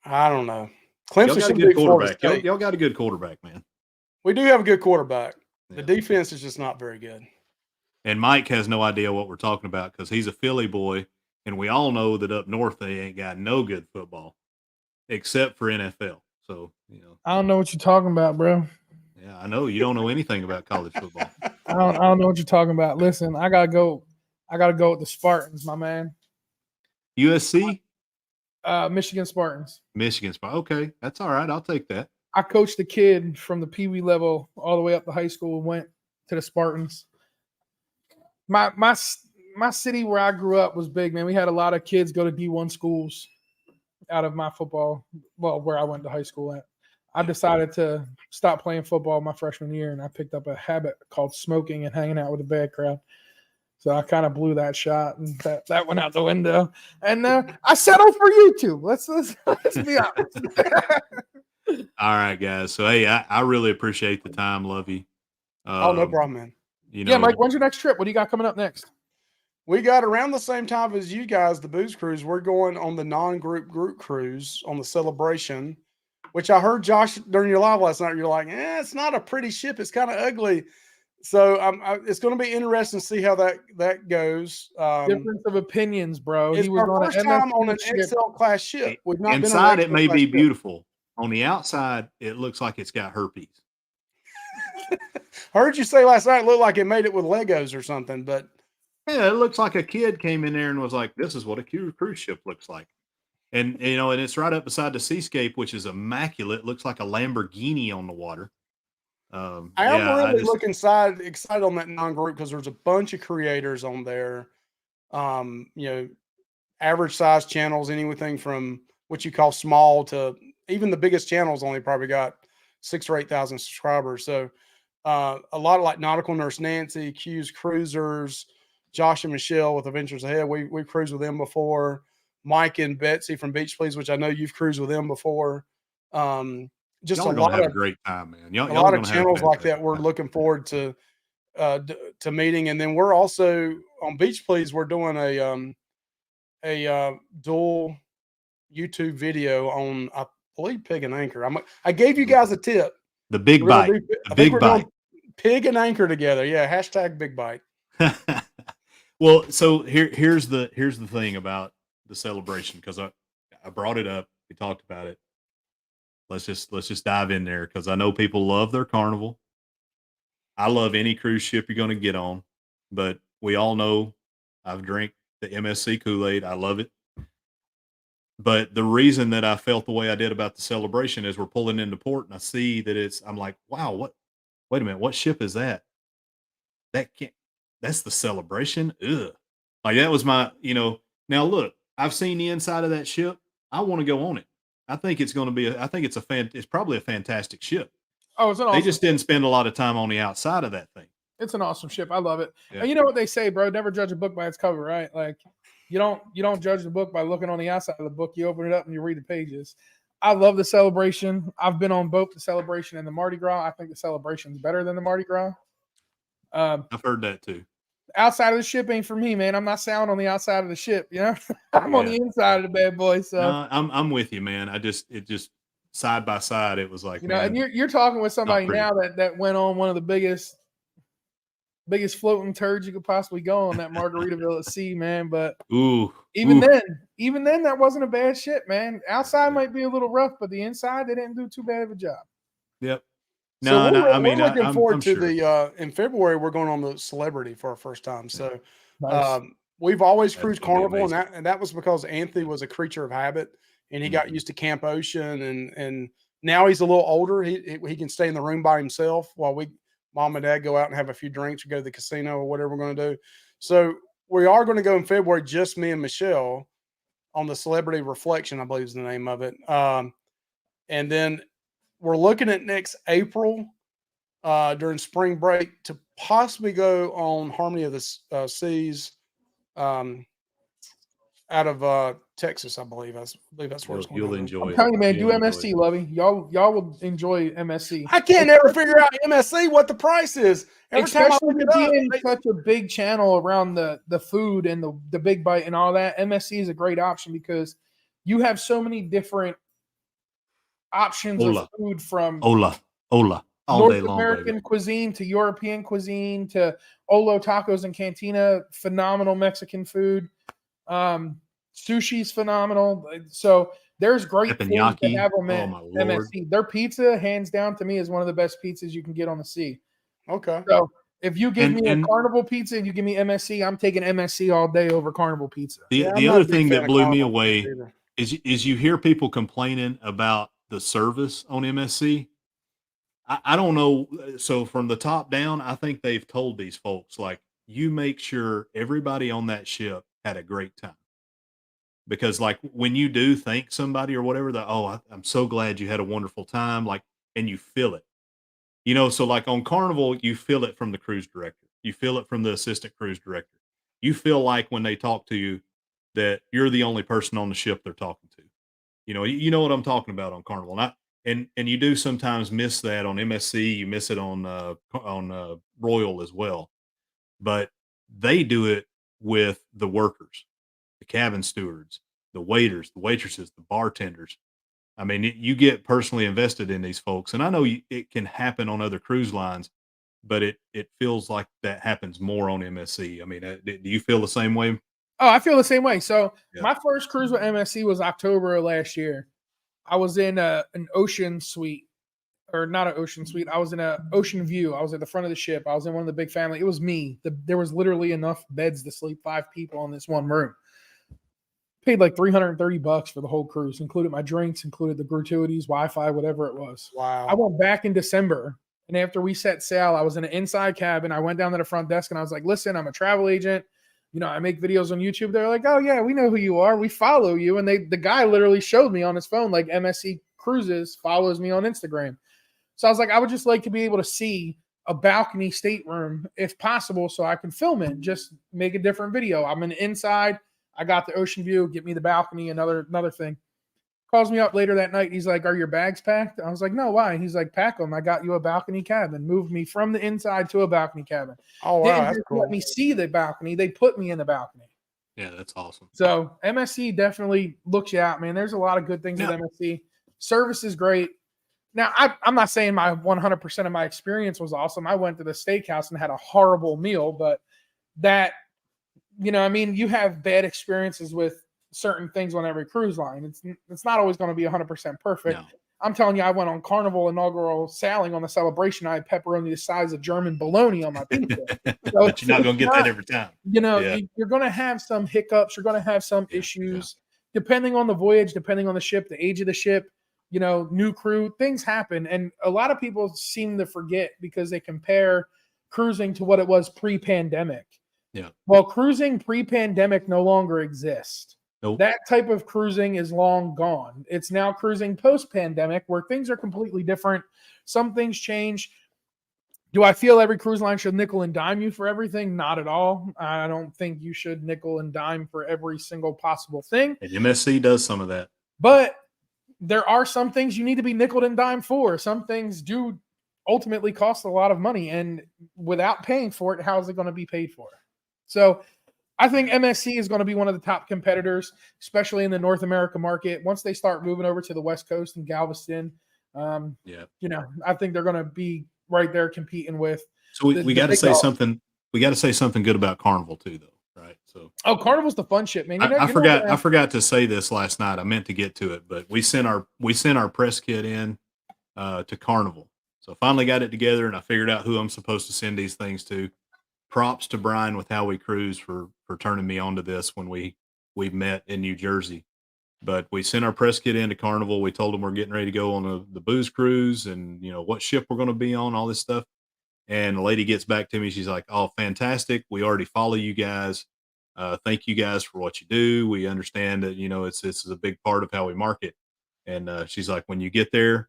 I don't know. Clemson got a good quarterback. Y'all got a good quarterback, man. We do have a good quarterback. The defense is just not very good. And Mike has no idea what we're talking about because he's a Philly boy, and we all know that up north they ain't got no good football except for NFL. So, I don't know what you're talking about, bro. Yeah, I know you don't know anything about college football. I don't know what you're talking about. Listen, I gotta go with the Spartans, my man. USC? Michigan Spartans. Michigan Spartans. Okay, that's all right. I'll take that. I coached a kid from the Pee Wee level all the way up to high school and went to the Spartans. My city where I grew up was big, man. We had a lot of kids go to D1 schools out of my football. Well, where I went to high school at. I decided to stop playing football my freshman year, and I picked up a habit called smoking and hanging out with a bad crowd. So I kind of blew that shot, and that went out the window. And I settled for YouTube. Let's be honest. All right, guys. So hey, I really appreciate the time. Love you. No problem, man. Yeah, Mike. When's your next trip? What do you got coming up next? We got around the same time as you guys, the Booze Cruise. We're going on the non-group group cruise on the Celebration. which I heard Josh during your live last night. You're like, it's not a pretty ship. It's kind of ugly. So it's going to be interesting to see how that goes. Difference of opinions, bro. It's He was our on first an time on MSC an ship. XL class ship. We've not Inside, been on it may be ship. beautiful. On the outside, it looks like it's got herpes. Heard you say last night it looked like it made it with Legos or something, but Yeah, it looks like a kid came in there and was like, "This is what a cruise ship looks like." And and it's right up beside the seascape, which is immaculate. It looks like a Lamborghini on the water. I'm Yeah, really excited on that non-group because there's a bunch of creators on there. Average size channels, anything from what you call small to even the biggest channels only probably got 6,000 or 8,000 subscribers. So a lot of like Nautical Nurse Nancy, Q's Cruisers, Josh and Michelle with Adventures Ahead. We cruised with them before. Mike and Betsy from Beach Please, which I know you've cruised with them before. Just y'all a are gonna lot have of a great time, man. a lot of channels like that. We're looking forward to meeting, and then we're also on Beach Please. We're doing a dual YouTube video on, I believe, Pig and Anchor. I gave you guys a tip. The big bite. The big bite. Pig and Anchor together. Yeah. Hashtag big bite. Well, so here's the thing about the celebration, because I brought it up. We talked about it. Let's just dive in there, because I know people love their Carnival. I love any cruise ship you're going to get on, but we all know I've drank the MSC Kool-Aid. I love it. But the reason that I felt the way I did about the celebration is we're pulling into port and I see that I'm like, wow, wait a minute, what ship is that? That's the Celebration. Ugh. Like that was my, now look, I've seen the inside of that ship. I want to go on it. I think it's going to be, it's probably a fantastic ship. Oh, it's an awesome They just didn't spend a lot of time on the outside of that thing. It's an awesome ship. I love it. Yeah. And you know what they say, bro? Never judge a book by its cover, right? Like you don't judge the book by looking on the outside of the book. You open it up and you read the pages. I love the Celebration. I've been on both the Celebration and the Mardi Gras. I think the Celebration is better than the Mardi Gras. I've heard that too. Outside of the ship ain't for me, man. I'm not sound on the outside of the ship, I'm on the inside of the bad boy. So I'm with you, man. It just side by side, it was like, and you're talking with somebody now that went on one of the biggest floating turds you could possibly go on, that Margaritaville at sea, man. But even then, that wasn't a bad ship, man. Outside might be a little rough, but the inside, they didn't do too bad of a job. Yep. No, we're looking forward to the in February. We're going on the Celebrity for our first time. So nice. We've always cruised Carnival, and that was because Anthony was a creature of habit, and he got used to Camp Ocean, and now he's a little older. He can stay in the room by himself while Mom and Dad go out and have a few drinks or go to the casino or whatever we're going to do. So we are going to go in February, just me and Michelle, on the Celebrity Reflection, I believe is the name of it. And then we're looking at next April during spring break to possibly go on Harmony of the Seas out of Texas, I believe. I believe that's where it's going. You'll enjoy it. I'm telling you, man, do MSC, Lovey. Y'all will enjoy MSC. I can't ever figure out MSC what the price is. Especially being such a big channel around the food and the big bite and all that. MSC is a great option because you have so many different options of food, from Ola all North day long, American baby. cuisine to European cuisine to Olo Tacos and Cantina, phenomenal Mexican food. Sushi's phenomenal. So there's great things to have on MSC. Their pizza, hands down, to me, is one of the best pizzas you can get on the sea. Okay. So if you give me a Carnival pizza and you give me MSC, I'm taking MSC all day over Carnival pizza. The other thing that blew me away is you hear people complaining about the service on MSC. I don't know. So from the top down, I think they've told these folks, like, you make sure everybody on that ship had a great time. Because like when you do thank somebody or whatever, I'm so glad you had a wonderful time. Like, and you feel it, so like on Carnival, you feel it from the cruise director. You feel it from the assistant cruise director. You feel like when they talk to you that you're the only person on the ship they're talking to. You know what I'm talking about on Carnival. And you do sometimes miss that on MSC. You miss it on Royal as well. But they do it with the workers, the cabin stewards, the waiters, the waitresses, the bartenders. I mean, you get personally invested in these folks, and I know it can happen on other cruise lines, but it feels like that happens more on MSC. I mean, do you feel the same way? Oh, I feel the same way. So Yeah. my first cruise with MSC was October of last year. I was in an ocean suite, or not an ocean suite. I was in an ocean view. I was at the front of the ship. I was in one of the big family. It was me. There was literally enough beds to sleep 5 people in this one room. Paid like $330 for the whole cruise, included my drinks, included the gratuities, Wi-Fi, whatever it was. Wow. I went back in December, and after we set sail, I was in an inside cabin. I went down to the front desk and I was like, listen, I'm a travel agent. You know, I make videos on YouTube. They're like, oh yeah, we know who you are. We follow you. And the guy literally showed me on his phone, like MSC Cruises follows me on Instagram. So I was like, I would just like to be able to see a balcony stateroom if possible so I can film it, just make a different video. I'm in the inside. I got the ocean view, get me the balcony, another thing. Calls me up later that night. He's like, are your bags packed? I was like, no, why? He's like, pack them. I got you a balcony cabin. Moved me from the inside to a balcony cabin. Oh, wow. Didn't That's just cool. let me see the balcony. They put me in the balcony. Yeah, that's awesome. So MSC definitely looks you out, man. There's a lot of good things with MSC. Service is great. Now, I'm not saying my 100% of my experience was awesome. I went to the steakhouse and had a horrible meal, but that, you know, I mean, you have bad experiences with certain things on every cruise line. It's not always going to be 100% perfect. No. I'm telling you, I went on Carnival inaugural sailing on the Celebration. I had pepperoni the size of German bologna on my pizza. So But you're not going to get that every time. You know, Yeah. you're going to have some hiccups. You're going to have some issues, depending on the voyage, depending on the ship, the age of the ship, you know, new crew, things happen. And a lot of people seem to forget because they compare cruising to what it was pre-pandemic. Yeah. Well, cruising pre-pandemic no longer exists. Nope. That type of cruising is long gone. It's now cruising post-pandemic where things are completely different. Some things change. Do I feel every cruise line should nickel and dime you for everything? Not at all. I don't think you should nickel and dime for every single possible thing. And MSC does some of that. But there are some things you need to be nickel and dime for. Some things do ultimately cost a lot of money. And without paying for it, how is it going to be paid for? So I think MSC is going to be one of the top competitors, especially in the North America market. Once they start moving over to the West Coast and Galveston, you know, I think they're going to be right there competing with. So we got to say something. We got to say something good about Carnival too, though, right? So Carnival's the fun shit, man. I forgot to say this last night. I meant to get to it, but we sent our press kit in to Carnival. So finally got it together, and I figured out who I'm supposed to send these things to. Props to Brian with How We Cruise for turning me on to this when we met in New Jersey. But we sent our press kit into Carnival. We told them we're getting ready to go on the booze cruise and, you know, what ship we're going to be on, all this stuff. And the lady gets back to me. She's like, oh, fantastic. We already follow you guys. Thank you guys for what you do. We understand that, you know, this is a big part of how we market. And she's like, when you get there,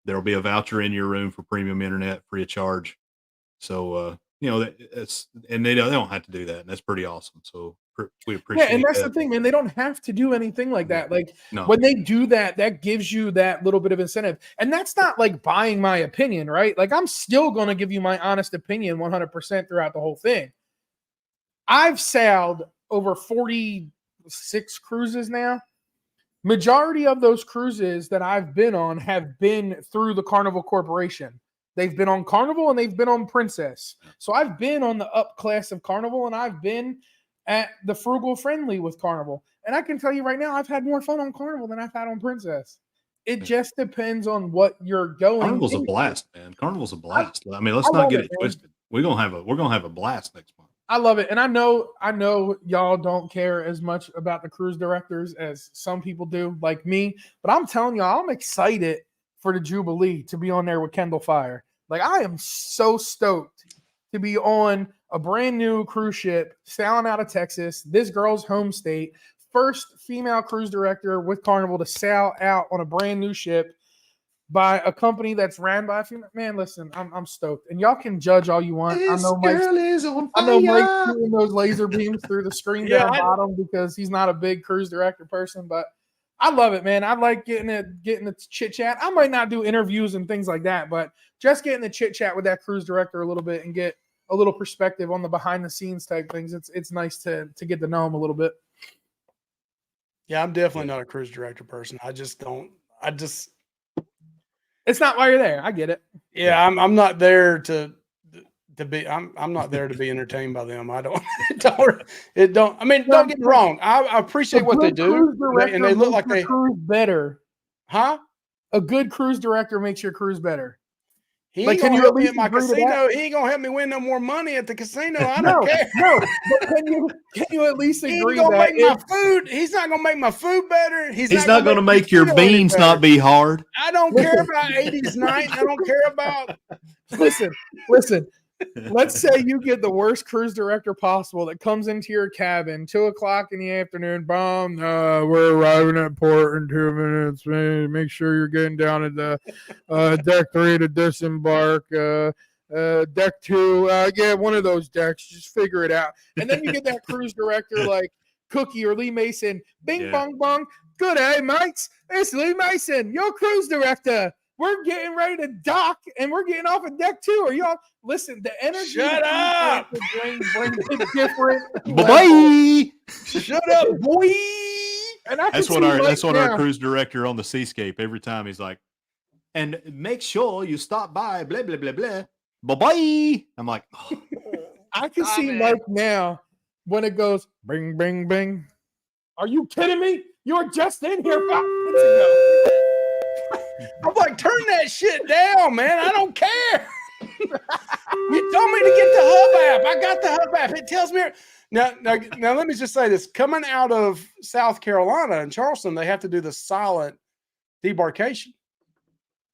there'll be a voucher in your room for premium internet free of charge. So, you know, and they don't have to do that. And that's pretty awesome. So we appreciate it. Yeah, and that's the thing, man. They don't have to do anything like that. Like No. when they do that, that gives you that little bit of incentive. And that's not like buying my opinion, right? Like I'm still going to give you my honest opinion 100% throughout the whole thing. I've sailed over 46 cruises now. Majority of those cruises that I've been on have been through the Carnival Corporation. They've been on Carnival and they've been on Princess. So I've been on the up class of Carnival and I've been at the Frugal Friendly with Carnival. And I can tell you right now, I've had more fun on Carnival than I've had on Princess. It just depends on what you're going. Carnival's a blast, man. Carnival's a blast. I mean, let's not get it twisted. We're gonna have a blast next month. I love it. And I know y'all don't care as much about the cruise directors as some people do, like me. But I'm telling y'all, I'm excited for the Jubilee to be on there with Kendall Fire. Like I am so stoked to be on a brand new cruise ship sailing out of Texas, this girl's home state, first female cruise director with Carnival to sail out on a brand new ship by a company that's ran by a female. Man, listen, I'm stoked. And y'all can judge all you want. I know Mike's shooting those laser beams through the screen down bottom because he's not a big cruise director person, but I love it, man. I like getting the chit chat. I might not do interviews and things like that, but just getting the chit chat with that cruise director a little bit and get a little perspective on the behind the scenes type things. It's nice to get to know him a little bit. Yeah, I'm definitely not a cruise director person. I just don't. I just, It's not why you're there. I get it. yeah, I'm not there to be. I'm not there to be entertained by them. I don't. It don't. I mean, don't get me wrong. I appreciate what they do, and they look like they cruise better. Huh? A good cruise director makes your cruise better. He Like, ain't can gonna you help at me least at my agree to casino. that? He ain't gonna help me win no more money at the casino. I No, don't care. no. But can you at least He agree ain't gonna that make my food. He's not gonna make my food better. He's not going to make your casino any beans better. not be hard. I don't care about 80s night. I don't care about. listen. Let's say you get the worst cruise director possible that comes into your cabin 2:00 in the afternoon. Boom, we're arriving at port in 2 minutes. Man, make sure you're getting down at the deck 3 to disembark. Deck 2, yeah, one of those decks. Just figure it out. And then you get that cruise director like Cookie or Lee Mason. Bing, Yeah. bong, bong. Good day, mates. It's Lee Mason, your cruise director. We're getting ready to dock, and we're getting off of deck 2. Are y'all listen? The energy. Shut up! Bring it different. Bye-bye. Shut up, boy. And I That's can what see our right that's what now, our cruise director on the Seascape every time he's like, and make sure you stop by blah blah blah blah. Bye-bye. I'm like, oh, I can Stop see it. Mike now when it goes bing, bing, bing. Are you kidding me? You were just in here 5 minutes ago. I'm like, turn that shit down, man. I don't care. You told me to get the Hub app. I got the Hub app. It tells me. Now, let me just say this. Coming out of South Carolina and Charleston, they have to do the silent debarkation.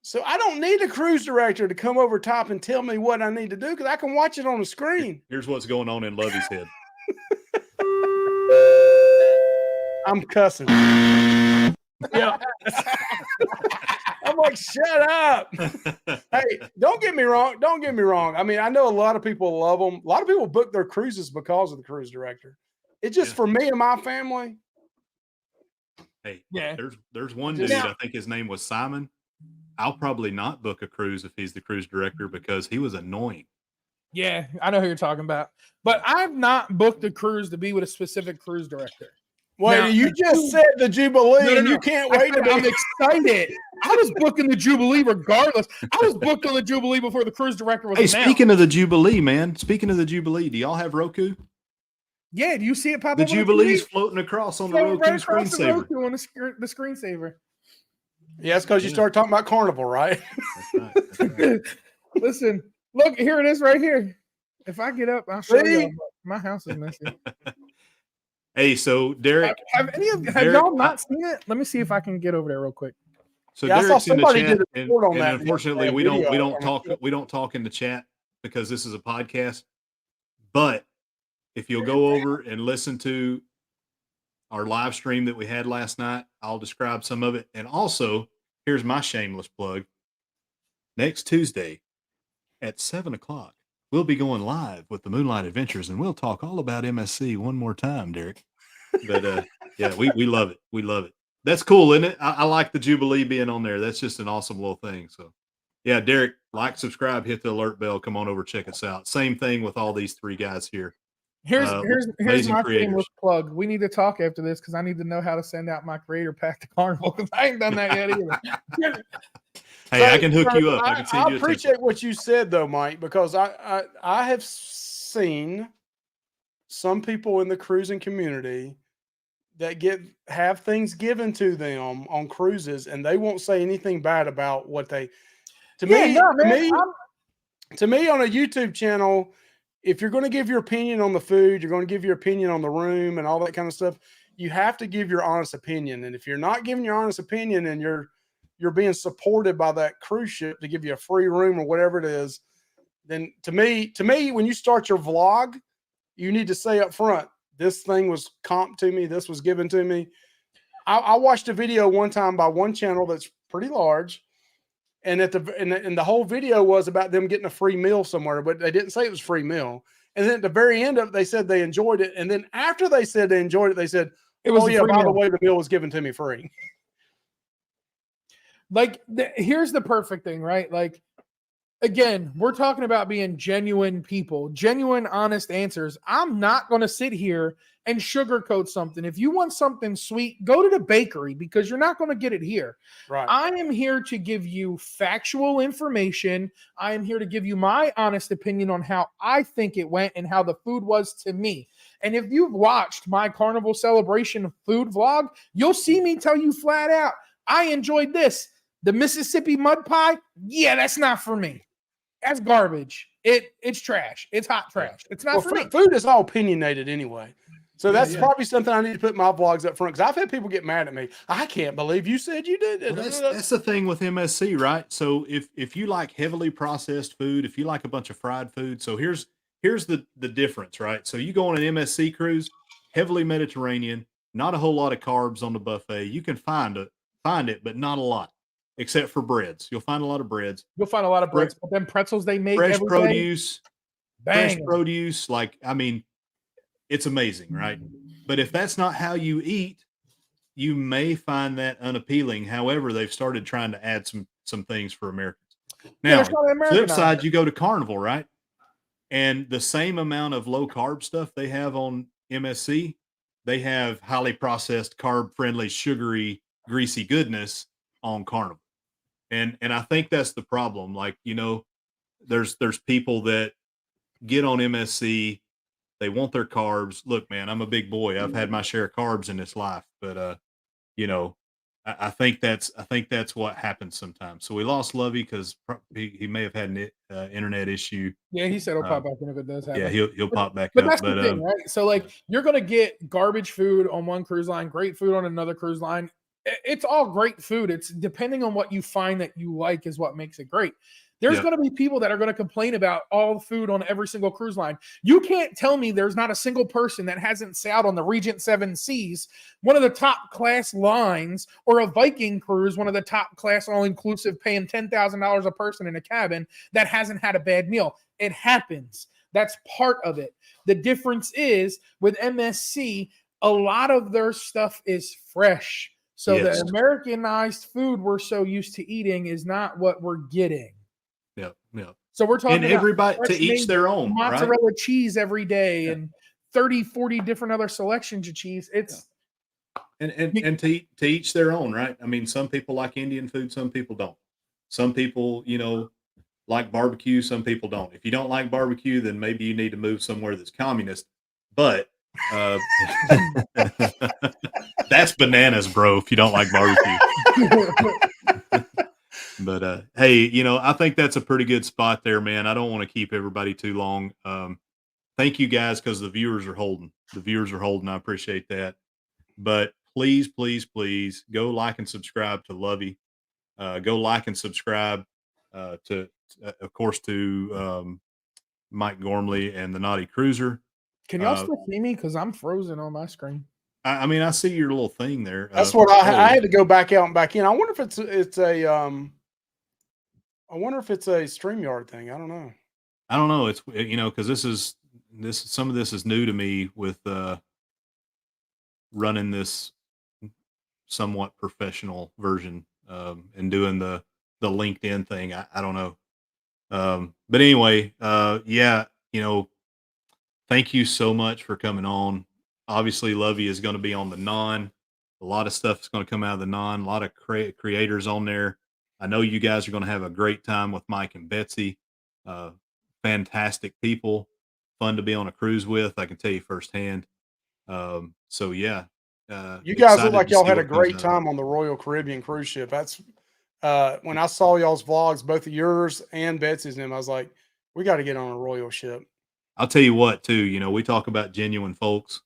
So I don't need a cruise director to come over top and tell me what I need to do because I can watch it on the screen. here's what's going on in Lovey's head. I'm cussing. Yeah. I'm like, shut up. Hey, don't get me wrong. Don't get me wrong. I mean, I know a lot of people love them. A lot of people book their cruises because of the cruise director. It's just for me and my family. Hey, Yeah. there's one Just- dude, I think his name was Simon. I'll probably not book a cruise if he's the cruise director because he was annoying. Yeah, I know who you're talking about. But I've not booked a cruise to be with a specific cruise director. Well, Now, you just said the Jubilee, and you can't wait to be. I'm excited. I was booking the Jubilee regardless. I was booked on the Jubilee before the cruise director was Hey, announced. speaking of the Jubilee, man. Speaking of the Jubilee, do y'all have Roku? Yeah, do you see it pop The up? Jubilee's floating across on the Floating Roku right across the screensaver. Roku on the screensaver. Yeah, it's because you started talking about Carnival, right? That's right. That's right. Listen, look, here it is right here. If I get up, I'll show See? you. My house is messy. Hey, so Derek, Have Derek, y'all not seen it? Let me see if I can get over there real quick. so Yeah, I saw Derek's in the somebody chat, did a and, report on and that unfortunately, video we don't on talk it. we don't talk in the chat because this is a podcast. But if you'll go over and listen to our live stream that we had last night, I'll describe some of it. And also, here's my shameless plug. Next Tuesday at 7:00, we'll be going live with the Moonlight Adventures, and we'll talk all about MSC one more time, Derek. But yeah, we love it. We love it. That's cool, isn't it? I like the Jubilee being on there. That's just an awesome little thing. So yeah, Derek, like, subscribe, hit the alert bell. Come on over, check us out. Same thing with all these three guys here. Here's amazing my creators. shameless plug. We need to talk after this because I need to know how to send out my creator pack to Carnival because I ain't done that yet either. Hey, I can hook you up. I can send I you a appreciate template. what you said, though, Mike, because I have seen some people in the cruising community that have things given to them on cruises, and they won't say anything bad about what they. To me, on a YouTube channel, if you're going to give your opinion on the food, you're going to give your opinion on the room and all that kind of stuff, you have to give your honest opinion. And if you're not giving your honest opinion and you're being supported by that cruise ship to give you a free room or whatever it is, then to me, when you start your vlog, you need to say up front, this thing was comped to me. This was given to me. I watched a video one time by one channel that's pretty large. And the whole video was about them getting a free meal somewhere, but they didn't say it was free meal. And then at the very end of it, they said they enjoyed it. And then after they said they enjoyed it, they said, It was "Oh a yeah, free by the meal. way, the meal was given to me free." Like, here's the perfect thing, right? Like, again, we're talking about being genuine people, genuine, honest answers. I'm not going to sit here and sugarcoat something. If you want something sweet, go to the bakery because you're not going to get it here. Right. I am here to give you factual information. I am here to give you my honest opinion on how I think it went and how the food was to me. And if you've watched my carnival celebration food vlog, you'll see me tell you flat out, I enjoyed this. The Mississippi mud pie, yeah, that's not for me. That's garbage. It's trash. It's hot trash. It's not for me. Food is all opinionated anyway. So that's yeah. probably something I need to put in my vlogs up front because I've had people get mad at me. I can't believe you said you did it. Well, that's the thing with MSC, right? So if you like heavily processed food, if you like a bunch of fried food, so here's the difference, right? So you go on an MSC cruise, heavily Mediterranean, not a whole lot of carbs on the buffet. You can find it, but not a lot, except for breads. You'll find a lot of breads. You'll find a lot of breads, but them pretzels they make Fresh every produce, day, fresh bang. produce. Like, I mean, it's amazing, right? But if that's not how you eat, you may find that unappealing. However, they've started trying to add some things for Americans. Now, flip side, you go to Carnival, right? And the same amount of low carb stuff they have on MSC, they have highly processed, carb friendly, sugary, greasy goodness on Carnival. And I think that's the problem. Like, you know, there's people that get on MSC, they want their carbs. Look, man, I'm a big boy. I've had my share of carbs in this life, but you know, I think that's what happens sometimes. So we lost Lovey because he may have had an internet issue. Yeah, he said he'll pop back in if it does happen. Yeah, he'll pop back but up. That's the thing, right? So like you're gonna get garbage food on one cruise line, great food on another cruise line. It's all great food. It's depending on what you find that you like is what makes it great. There's going to be people that are going to complain about all the food on every single cruise line. You can't tell me there's not a single person that hasn't sailed on the Regent Seven Seas, one of the top class lines, or a Viking cruise, one of the top class all-inclusive, paying $10,000 a person in a cabin, that hasn't had a bad meal. It happens. That's part of it. The difference is with MSC, a lot of their stuff is fresh. So the Americanized food we're so used to eating is not what we're getting. Yeah. So we're talking about everybody to each their own, mozzarella right? cheese every day and 30, 40 different other selections of cheese. It's and to each their own, right? I mean, some people like Indian food, some people don't. Some people, you know, like barbecue, some people don't. If you don't like barbecue, then maybe you need to move somewhere that's communist. But that's bananas, bro, if you don't like barbecue. But hey, you know, I think that's a pretty good spot there, man. I don't want to keep everybody too long. Thank you guys, because the viewers are holding. I appreciate that. But please go like and subscribe to Lovey. Go like and subscribe to of course to Mike Gormley and the Naughty Cruiser. Can y'all still see me? Because I'm frozen on my screen. I mean, I see your little thing there. That's what I had to go back out and back in. I wonder if it's a StreamYard thing. I don't know. It's, you know, because this is some of this is new to me with running this somewhat professional version and doing the LinkedIn thing. I don't know. But anyway, yeah, you know, thank you so much for coming on. Obviously, Lovey is going to be on the Non. A lot of stuff is going to come out of the Non. A lot of creators on there. I know you guys are going to have a great time with Mike and Betsy. Fantastic people, fun to be on a cruise with. I can tell you firsthand. So yeah, you guys look like y'all had a great time on the Royal Caribbean cruise ship. That's when I saw y'all's vlogs, both of yours and Betsy's, and I was like, we got to get on a Royal ship. I'll tell you what, too. You know, we talk about genuine folks.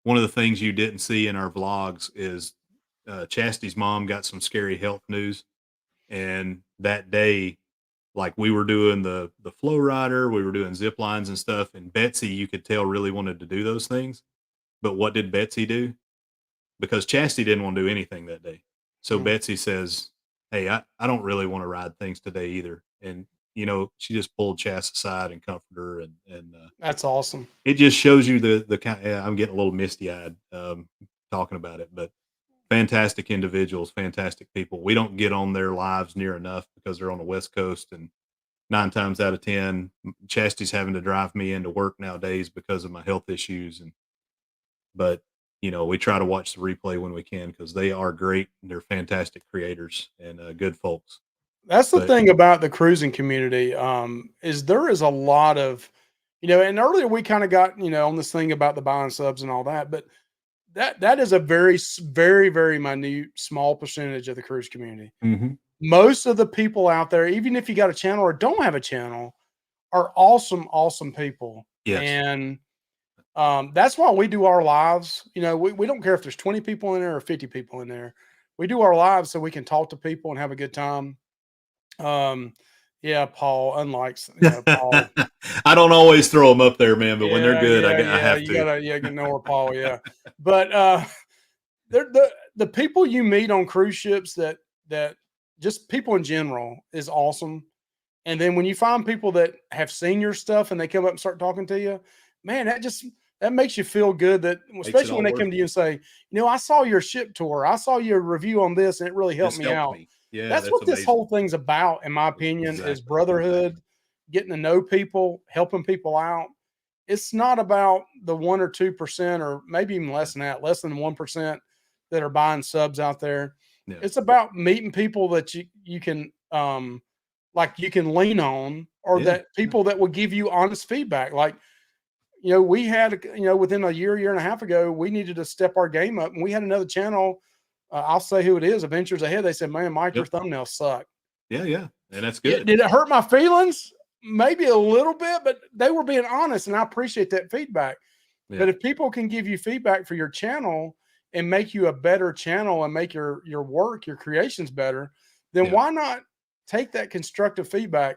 One of the things you didn't see in our vlogs is Chastity's mom got some scary health news. And that day, like, we were doing the flow rider, we were doing zip lines and stuff. And Betsy, you could tell, really wanted to do those things. But what did Betsy do? Because Chastity didn't want to do anything that day. So Betsy says, hey, I don't really want to ride things today either. And, you know, she just pulled Chast aside and comforted her. And that's awesome. It just shows you the kind. I'm getting a little misty eyed talking about it, but fantastic individuals, fantastic people. We don't get on their lives near enough because they're on the West Coast, and 9 times out of 10, Chastity's having to drive me into work nowadays because of my health issues. And but we try to watch the replay when we can because they are great. They're fantastic creators and good folks. That's the But- thing about the cruising community, is there is a lot of, and earlier we kind of got, on this thing about the buying subs and all that, but that is a very, very, very minute, small percentage of the cruise community. Mhm. Most of the people out there, even if you got a channel or don't have a channel, are awesome, awesome people. Yes. And that's why we do our lives. We don't care if there's 20 people in there or 50 people in there. We do our lives so we can talk to people and have a good time. Yeah, Paul, unlike Paul. I don't always throw them up there, man, but when they're good, I have you to. gotta know where Paul, yeah. But they're the people you meet on cruise ships that just people in general is awesome. And then when you find people that have seen your stuff and they come up and start talking to you, man, that makes you feel good. That especially when they come to you and say, I saw your ship tour, I saw your review on this, and it really helped me out. Yeah, that's what amazing. this whole thing's about, in my opinion, is brotherhood, getting to know people, helping people out. It's not about the 1 or 2%, or maybe even less than that, less than 1% that are buying subs out there. Yeah. It's about meeting people that you can you can lean on, or that people that will give you honest feedback. Like, we had, within a year and a half ago, we needed to step our game up, and we had another channel. I'll say who it is, Adventures Ahead. They said, man, Mike, your thumbnails suck. Yeah. And that's good. Did it hurt my feelings? Maybe a little bit, but they were being honest, and I appreciate that feedback. Yeah. But if people can give you feedback for your channel and make you a better channel and make your work, your creations better, then why not take that constructive feedback?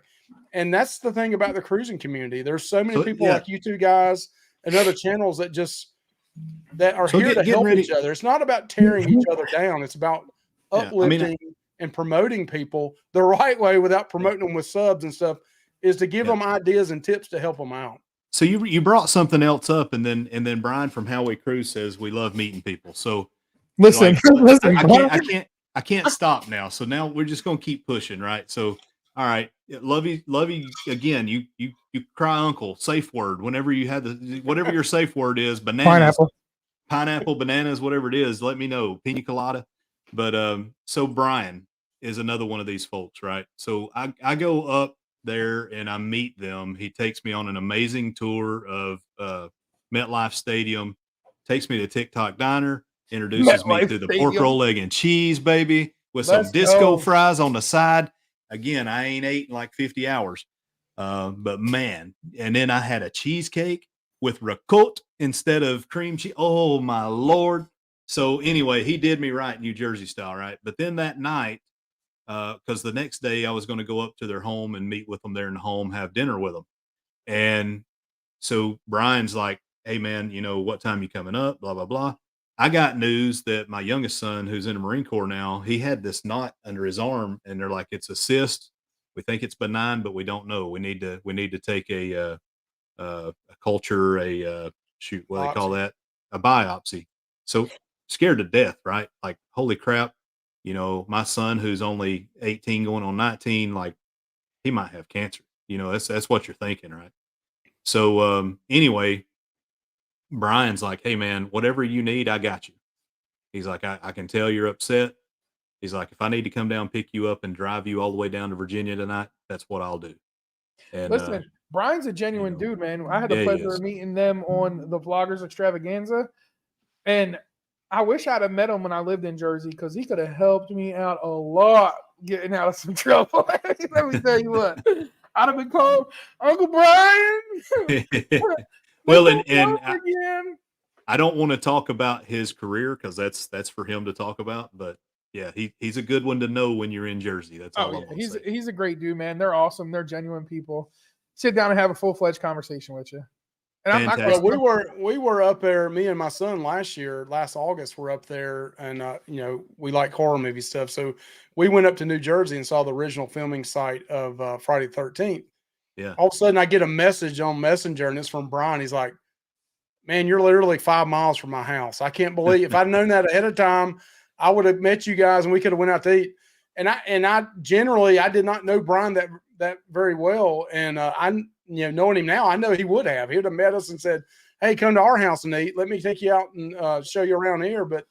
And that's the thing about the cruising community. There's so many people like you two guys and other channels that are here to help each other. It's not about tearing each other down. It's about uplifting and promoting people the right way without promoting them with subs and stuff, is to give them ideas and tips to help them out. So you brought something else up, and then Brian from How We Cruise says we love meeting people. So listen, I can't stop now. So now we're just gonna keep pushing, right? So all right, love you again. You cry uncle, safe word. Whenever you have whatever your safe word is, bananas, pineapple, bananas, whatever it is, let me know. Pina colada. But so Brian is another one of these folks, right? So I go up there and I meet them. He takes me on an amazing tour of MetLife Stadium, takes me to TikTok Diner, introduces me to the pork roll, egg, and cheese, baby, with some disco fries on the side. Again, I ain't ate in like 50 hours. But man, and then I had a cheesecake with ricotta instead of cream cheese. Oh my Lord. So anyway, he did me right, New Jersey style, right? But then that night, because the next day I was going to go up to their home and meet with them there in the home, have dinner with them. And so Brian's like, hey man, what time you coming up? Blah, blah, blah. I got news that my youngest son, who's in the Marine Corps now, he had this knot under his arm, and they're like, it's a cyst. We think it's benign, but we don't know. We need to take a culture, shoot, what do they call that? A biopsy. So scared to death, right? Like, holy crap. My son, who's only 18 going on 19, like, he might have cancer. That's what you're thinking, right? So anyway, Brian's like, hey man, whatever you need, I got you. He's like, I can tell you're upset. He's like, if I need to come down, pick you up, and drive you all the way down to Virginia tonight, that's what I'll do. And listen, Brian's a genuine dude, man. I had the pleasure of meeting them on the Vloggers Extravaganza, and I wish I'd have met him when I lived in Jersey, because he could have helped me out a lot getting out of some trouble. Let me tell you what, I'd have been called Uncle Brian. Well, and I don't want to talk about his career, because that's for him to talk about. But yeah, he's a good one to know when you're in Jersey. That's all. He's a great dude, man. They're awesome. They're genuine people. Sit down and have a full-fledged conversation with you. And we were up there. Me and my son last August, were up there, and we like horror movie stuff, so we went up to New Jersey and saw the original filming site of Friday the 13th. Yeah. All of a sudden, I get a message on Messenger, and it's from Brian. He's like, "Man, you're literally 5 miles from my house. I can't believe if I'd known that ahead of time, I would have met you guys and we could have went out to eat." And I generally, I did not know Brian that very well, and I knowing him now, I know he would have. He would have met us and said, hey, come to our house and eat. Let me take you out and show you around here. But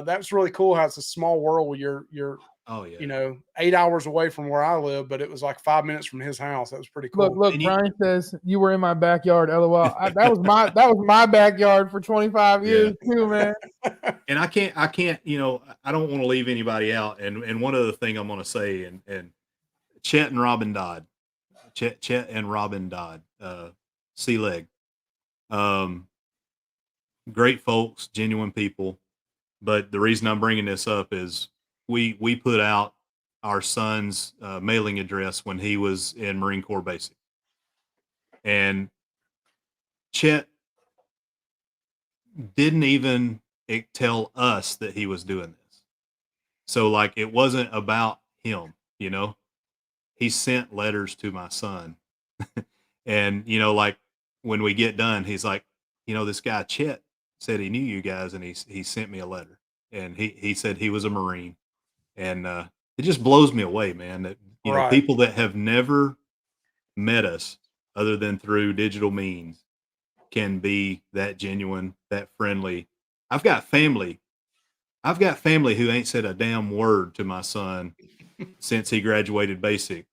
that's really cool how it's a small world where you're Oh yeah. you know, 8 hours away from where I live, but it was like 5 minutes from his house. That was pretty cool. Look, And you- Brian says you were in my backyard. LOL. That was my backyard for 25 years too, man. And I can't, you know, I don't want to leave anybody out. And one other thing I'm going to say, and Chet and Robin Dodd, Sea Leg, great folks, genuine people. But the reason I'm bringing this up is we put out our son's mailing address when he was in Marine Corps Basic, and Chet didn't even tell us that he was doing this. So like, it wasn't about him, you know. He sent letters to my son, and you know, like when we get done, he's like, you know, this guy Chet said he knew you guys, and he sent me a letter, and he said he was a Marine, and it just blows me away, man, that you know, Right. people that have never met us other than through digital means can be that genuine, that friendly. I've got family who ain't said a damn word to my son since he graduated basic,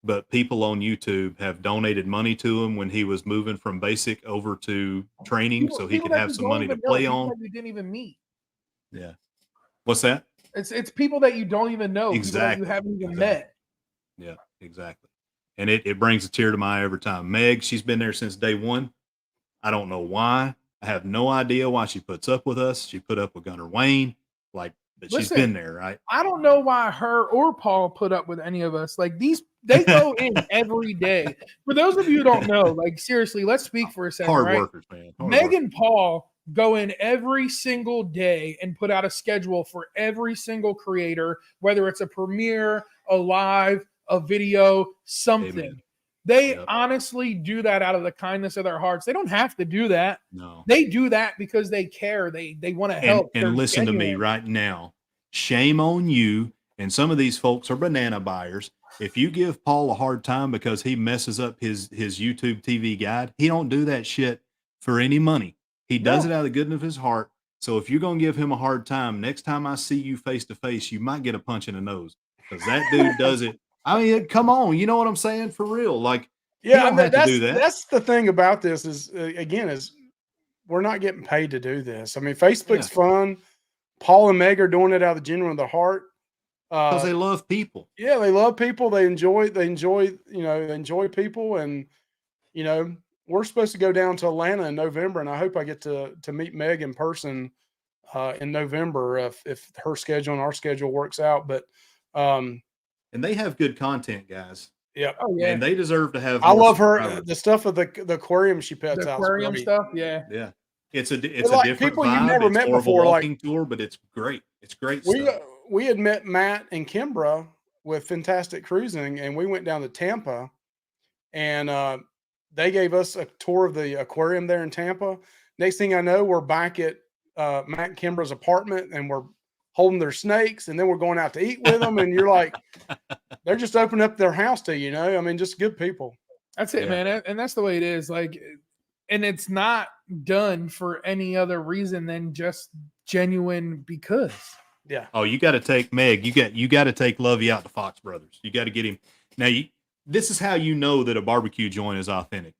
but people on YouTube have donated money to him when he was moving from basic over to training, so he could that have you some don't money to even know, play people on. that you didn't even meet. Yeah. What's that? It's people that you don't even know, people that Exactly. you haven't even Exactly. met. Yeah, exactly. And it brings a tear to my eye every time. Meg, she's been there since day one. I don't know why. I have no idea why she puts up with us. She put up with Gunnar Wayne, like, but she's Listen, been there, right? I don't know why her or Paul put up with any of us. Like they go in every day. For those of you who don't know, like seriously, let's speak for a second. Hard right? workers, man. Hard Meg workers. and Paul go in every single day and put out a schedule for every single creator, whether it's a premiere, a live, a video, something. Amen. They Yep. honestly do that out of the kindness of their hearts. They don't have to do that. No. They do that because they care. They want to help. And They're listen to me genuine. right now. Shame on you. And some of these folks are banana buyers. If you give Paul a hard time because he messes up his YouTube TV guide, he don't do that shit for any money. He does it out of the goodness of his heart. So if you're going to give him a hard time, next time I see you face to face, you might get a punch in the nose, because that dude does it. I mean, come on. You know what I'm saying? For real. Like, Yeah, don't have to do that. That's the thing about this is, again, is we're not getting paid to do this. I mean, Facebook's fun. Paul and Meg are doing it out of the genuine of their heart. Because they love people. Yeah, they love people. They enjoy, people. And, you know, we're supposed to go down to Atlanta in November, and I hope I get to meet Meg in person in November if her schedule and our schedule works out. But and they have good content, guys. Yeah. Oh yeah. And they deserve to have. I more love her. subscribers. The stuff of the aquarium she puts The out. aquarium stuff. Yeah. Yeah. It's a like different people you've vibe. never It's met more before, of a like- walking tour, but it's great. It's great stuff. We had met Matt and Kimbra with Fantastic Cruising, and we went down to Tampa, and they gave us a tour of the aquarium there in Tampa. Next thing I know, we're back at Matt and Kimbra's apartment, and we're holding their snakes, and then we're going out to eat with them. And you're like, they're just opening up their house to you, you know? I mean, just good people. That's it, Yeah. man. And that's the way it is. Like, and it's not done for any other reason than just genuine because. Yeah. Oh, you got to take Meg. You got to take Lovey out to Fox Brothers. You got to get him. Now, this is how you know that a barbecue joint is authentic.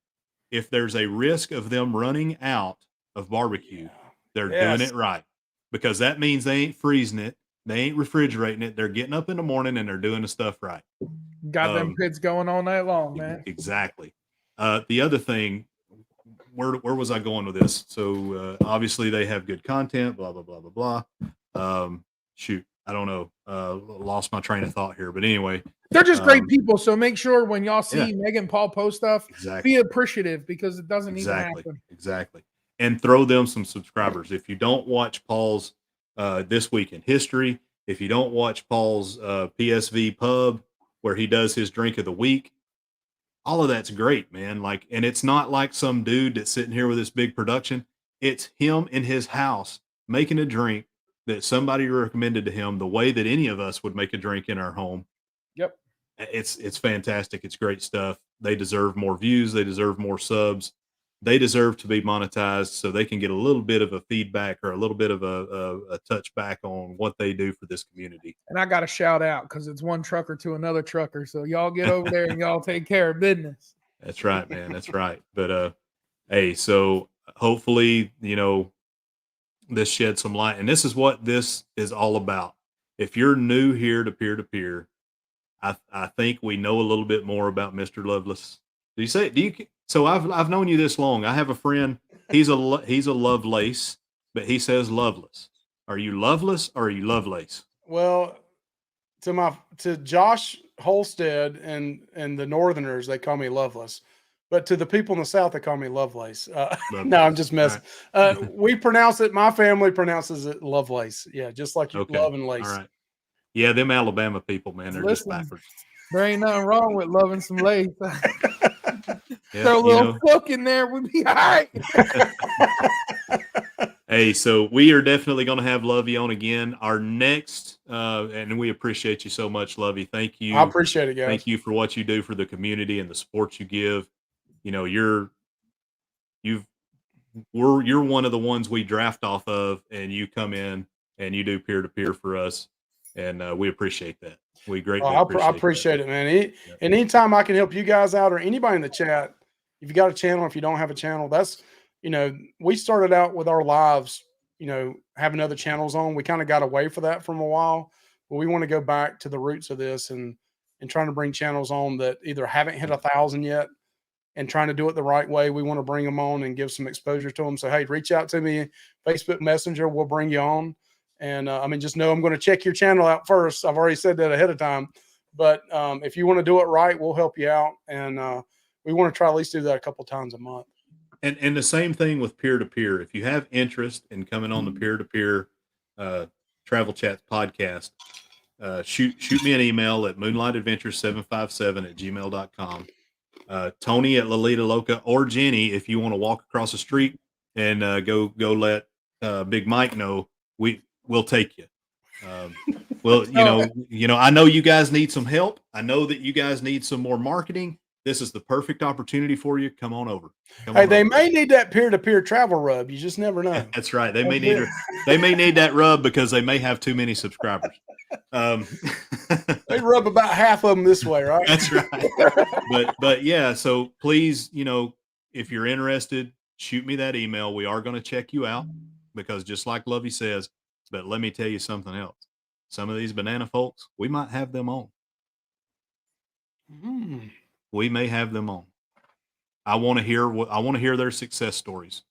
If there's a risk of them running out of barbecue, they're doing it right, because that means they ain't freezing it, they ain't refrigerating it. They're getting up in the morning and they're doing the stuff right. Got them pits going all night long, man. Exactly. The other thing, where was I going with this? So obviously they have good content. Blah blah blah blah blah. Shoot, I don't know. Lost my train of thought here, but anyway, they're just great people. So make sure when y'all see Yeah. Meg and Paul post stuff, exactly. be appreciative, because it doesn't need to happen. Exactly. And throw them some subscribers. If you don't watch Paul's This Week in History, if you don't watch Paul's PSV Pub, where he does his drink of the week, all of that's great, man. Like, and it's not like some dude that's sitting here with this big production. It's him in his house making a drink that somebody recommended to him, the way that any of us would make a drink in our home. Yep. It's fantastic. It's great stuff. They deserve more views. They deserve more subs. they deserve to be monetized so they can get a little bit of a feedback or a little bit of a touch back on what they do for this community. And I got to shout out because it's one trucker to another trucker. So y'all get over there and y'all take care of business. That's right, man. That's right. But hey, so hopefully, this sheds some light. And this is what this is all about. If you're new here to Pier-to-Pier, I think we know a little bit more about Mr. Lovelace. So I've known you this long. I have a friend. He's a Lovelace, but he says Loveless. Are you Loveless or are you Lovelace? Well, to Josh Holstead and the Northerners, they call me Loveless, but to the people in the South, they call me Lovelace. No, I'm just messing. Right. We pronounce it. My family pronounces it Lovelace. Yeah, just like you love and lace. All right. Yeah, them Alabama people, man, they're just backwards. There ain't nothing wrong with loving some lace. Throw a little cook in there, we'd be all right. Hey, so we are definitely going to have Lovey on again. Our next, and we appreciate you so much, Lovey. Thank you. I appreciate it, guys. Thank you for what you do for the community and the support you give. You're one of the ones we draft off of, and you come in and you do Pier-to-Pier for us, and we appreciate that. We greatly appreciate it, man. And anytime I can help you guys out or anybody in the chat, if you got a channel, if you don't have a channel, that's, we started out with our lives, having other channels on. We kind of got away for that from a while, but we want to go back to the roots of this and trying to bring channels on that either haven't hit 1,000 yet and trying to do it the right way. We want to bring them on and give some exposure to them. So, hey, reach out to me, Facebook Messenger, we'll bring you on. And just know I'm going to check your channel out first. I've already said that ahead of time, but if you want to do it right, we'll help you out. And we want to try at least do that a couple times a month. And the same thing with Pier-to-Pier. If you have interest in coming on the Pier-to-Pier Travel Chats podcast, shoot me an email at moonlightadventures757@gmail.com. Tony at Lolita Loca, or Jenny, if you want to walk across the street and go let Big Mike know, we'll take you. I know you guys need some help. I know that you guys need some more marketing. This is the perfect opportunity for you. Come on over. They may need that Pier-to-Pier travel rub. You just never know. That's right. They may need that rub because they may have too many subscribers. They rub about half of them this way, right? That's right. But yeah, so please, if you're interested, shoot me that email. We are going to check you out because just like Lovey says, but let me tell you something else. Some of these banana folks, we might have them on. We may have them on. I want to hear their success stories.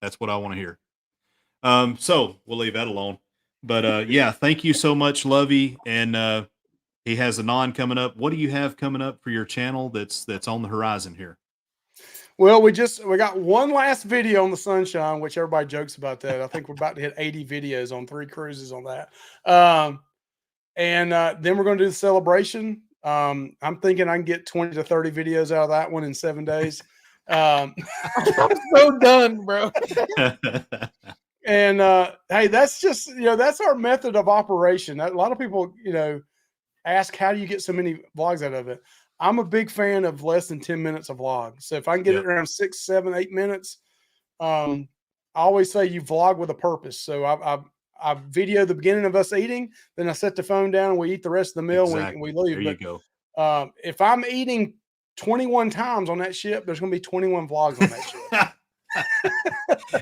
That's what I want to hear. So we'll leave that alone. But yeah, thank you so much, Lovey. And he has a non coming up. What do you have coming up for your channel that's on the horizon here? Well, we got one last video on the Sunshine, which everybody jokes about that. I think we're about to hit 80 videos on 3 cruises on that. And then we're going to do the celebration. I'm thinking I can get 20 to 30 videos out of that one in 7 days. I'm so done, bro. And hey, that's just, that's our method of operation. A lot of people, ask, how do you get so many vlogs out of it? I'm a big fan of less than 10 minutes of vlog. So if I can get it around 6, 7, 8 minutes, I always say you vlog with a purpose. So I video the beginning of us eating, then I set the phone down and we eat the rest of the meal. Exactly. And we leave. There you go. If I'm eating 21 times on that ship, there's going to be 21 vlogs on that ship.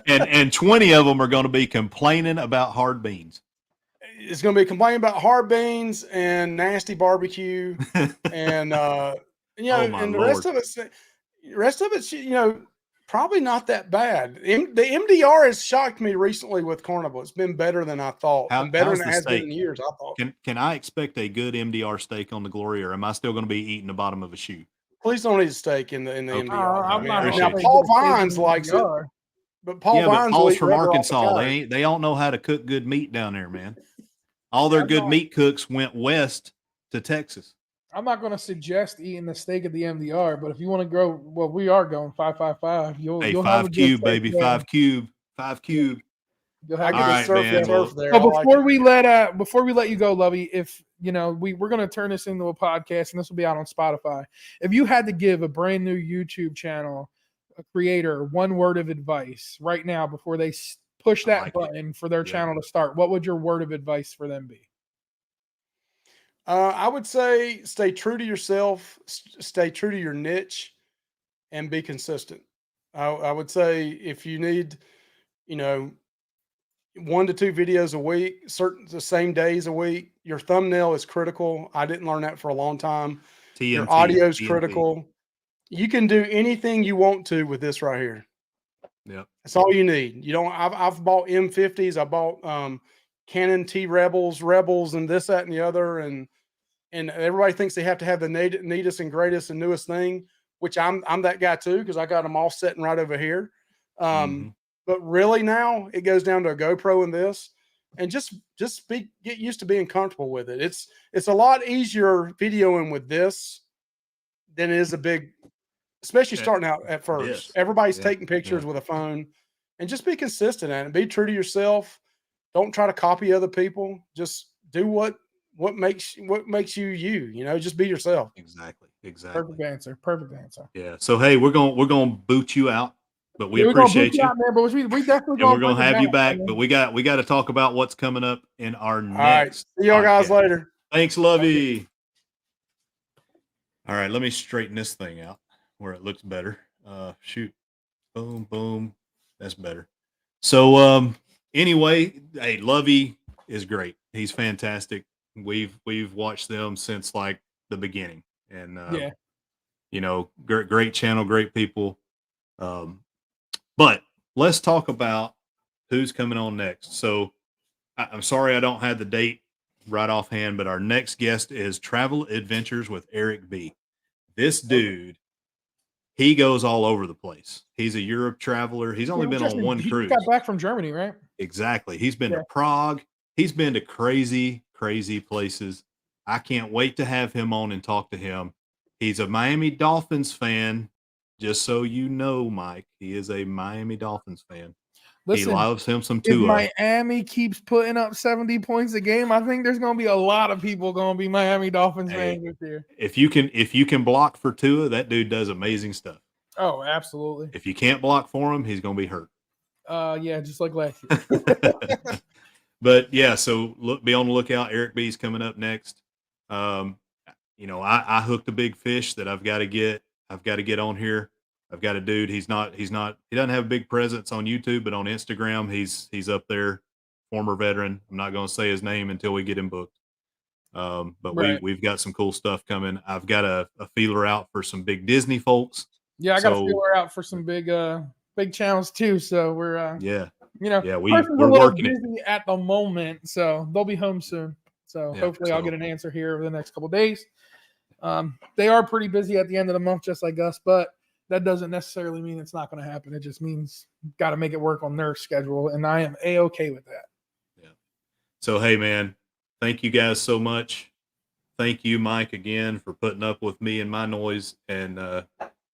and 20 of them are going to be complaining about hard beans. It's going to be complaining about hard beans and nasty barbecue, and and the rest of it's probably not that bad. The MDR has shocked me recently with Carnival. It's been better than I thought. Better than it has been in years, I thought. Can I expect a good MDR steak on the Glory, or am I still going to be eating the bottom of a shoe? Please don't eat a steak in the MDR. Now Paul Vines likes it, but Paul's from Arkansas. They don't know how to cook good meat down there, man. All their good meat cooks went west to Texas. I'm not going to suggest eating the steak at the MDR, but if you want to grow, well, we are going 555. You'll 5 cube, baby, 5 cube, 5 cube. You'll have surf there. So before we let you go, Lovey, if we're going to turn this into a podcast, and this will be out on Spotify. If you had to give a brand new YouTube channel a creator one word of advice right now before they push that button for their channel to start, what would your word of advice for them be? I would say stay true to yourself, stay true to your niche, and be consistent. I would say if you need, 1 to 2 videos a week, the same days a week, your thumbnail is critical. I didn't learn that for a long time. Your audio is critical. You can do anything you want to with this right here. Yeah, that's all you need. You don't. I've bought M50s. I bought Canon T Rebels, and this, that, and the other, and everybody thinks they have to have the neatest and greatest and newest thing, which I'm that guy too, because I got them all sitting right over here. But really now it goes down to a GoPro and this, and just get used to being comfortable with it. It's a lot easier videoing with this than it is a big, especially starting out at first. Yes. Everybody's taking pictures with a phone, and just be consistent at it. Be true to yourself. Don't try to copy other people. Just do what makes you you. Just be yourself. Exactly. Perfect answer. Yeah. So hey, we're gonna boot you out, but we appreciate you. Out, man, but we definitely and we're gonna have you back. But we got to talk about what's coming up in our next. See y'all guys later. Thanks, Lovey. All right, let me straighten this thing out where it looks better. Shoot, boom, boom. That's better. So anyway, hey, Lovey is great. He's fantastic. We've watched them since like the beginning, and great channel, great people. But let's talk about who's coming on next. So I'm sorry I don't have the date right offhand, but our next guest is Travel Adventures with Eric B. This dude, he goes all over the place. He's a Europe traveler. He's only been on one cruise. He got back from Germany, right? Exactly. He's been to Prague. He's been to crazy places. I can't wait to have him on and talk to him. He's a Miami Dolphins fan. Just so you know, Mike, he is a Miami Dolphins fan. Listen, he loves him some Tua. If Miami keeps putting up 70 points a game, I think there's going to be a lot of people going to be Miami Dolphins fans this year. If you can block for Tua, that dude does amazing stuff. Oh, absolutely. If you can't block for him, he's going to be hurt. Yeah, just like last year. But yeah, so be on the lookout. Eric B's coming up next. I hooked a big fish that I've got to get on here. I've got a dude. He doesn't have a big presence on YouTube, but on Instagram, he's up there. Former veteran. I'm not going to say his name until we get him booked. But we've got some cool stuff coming. I've got a feeler out for some big Disney folks. Yeah, I got a feeler out for some big channels too. So we're we're working busy at the moment, so they'll be home soon. So hopefully I'll get an answer here over the next couple of days. They are pretty busy at the end of the month, just like us, but that doesn't necessarily mean it's not going to happen. It just means got to make it work on their schedule, and I am A-okay with that. Yeah. So, hey, man, thank you guys so much. Thank you, Mike, again, for putting up with me and my noise. And,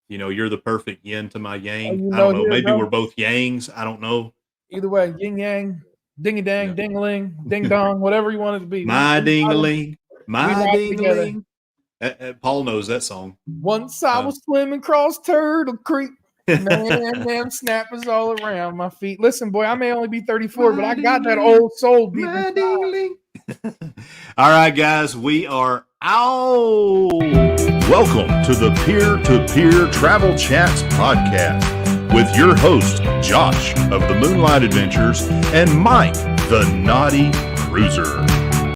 you're the perfect yin to my yang. I don't know. Maybe we're both yangs. I don't know. Either way, yin-yang, ding-a-dang, ding-a-ling, ding-dong, whatever you want it to be. My ding-a-ling, my ding-a-ling. Paul knows that song. Once I was swimming across Turtle Creek. Man, them snappers all around my feet. Listen, boy, I may only be 34, but I got that old soul deep inside. All right, guys, we are out. Welcome to the Pier-to-Pier Travel Chats podcast with your host, Josh of the Moonlight Adventures, and Mike, the Naughty Cruiser.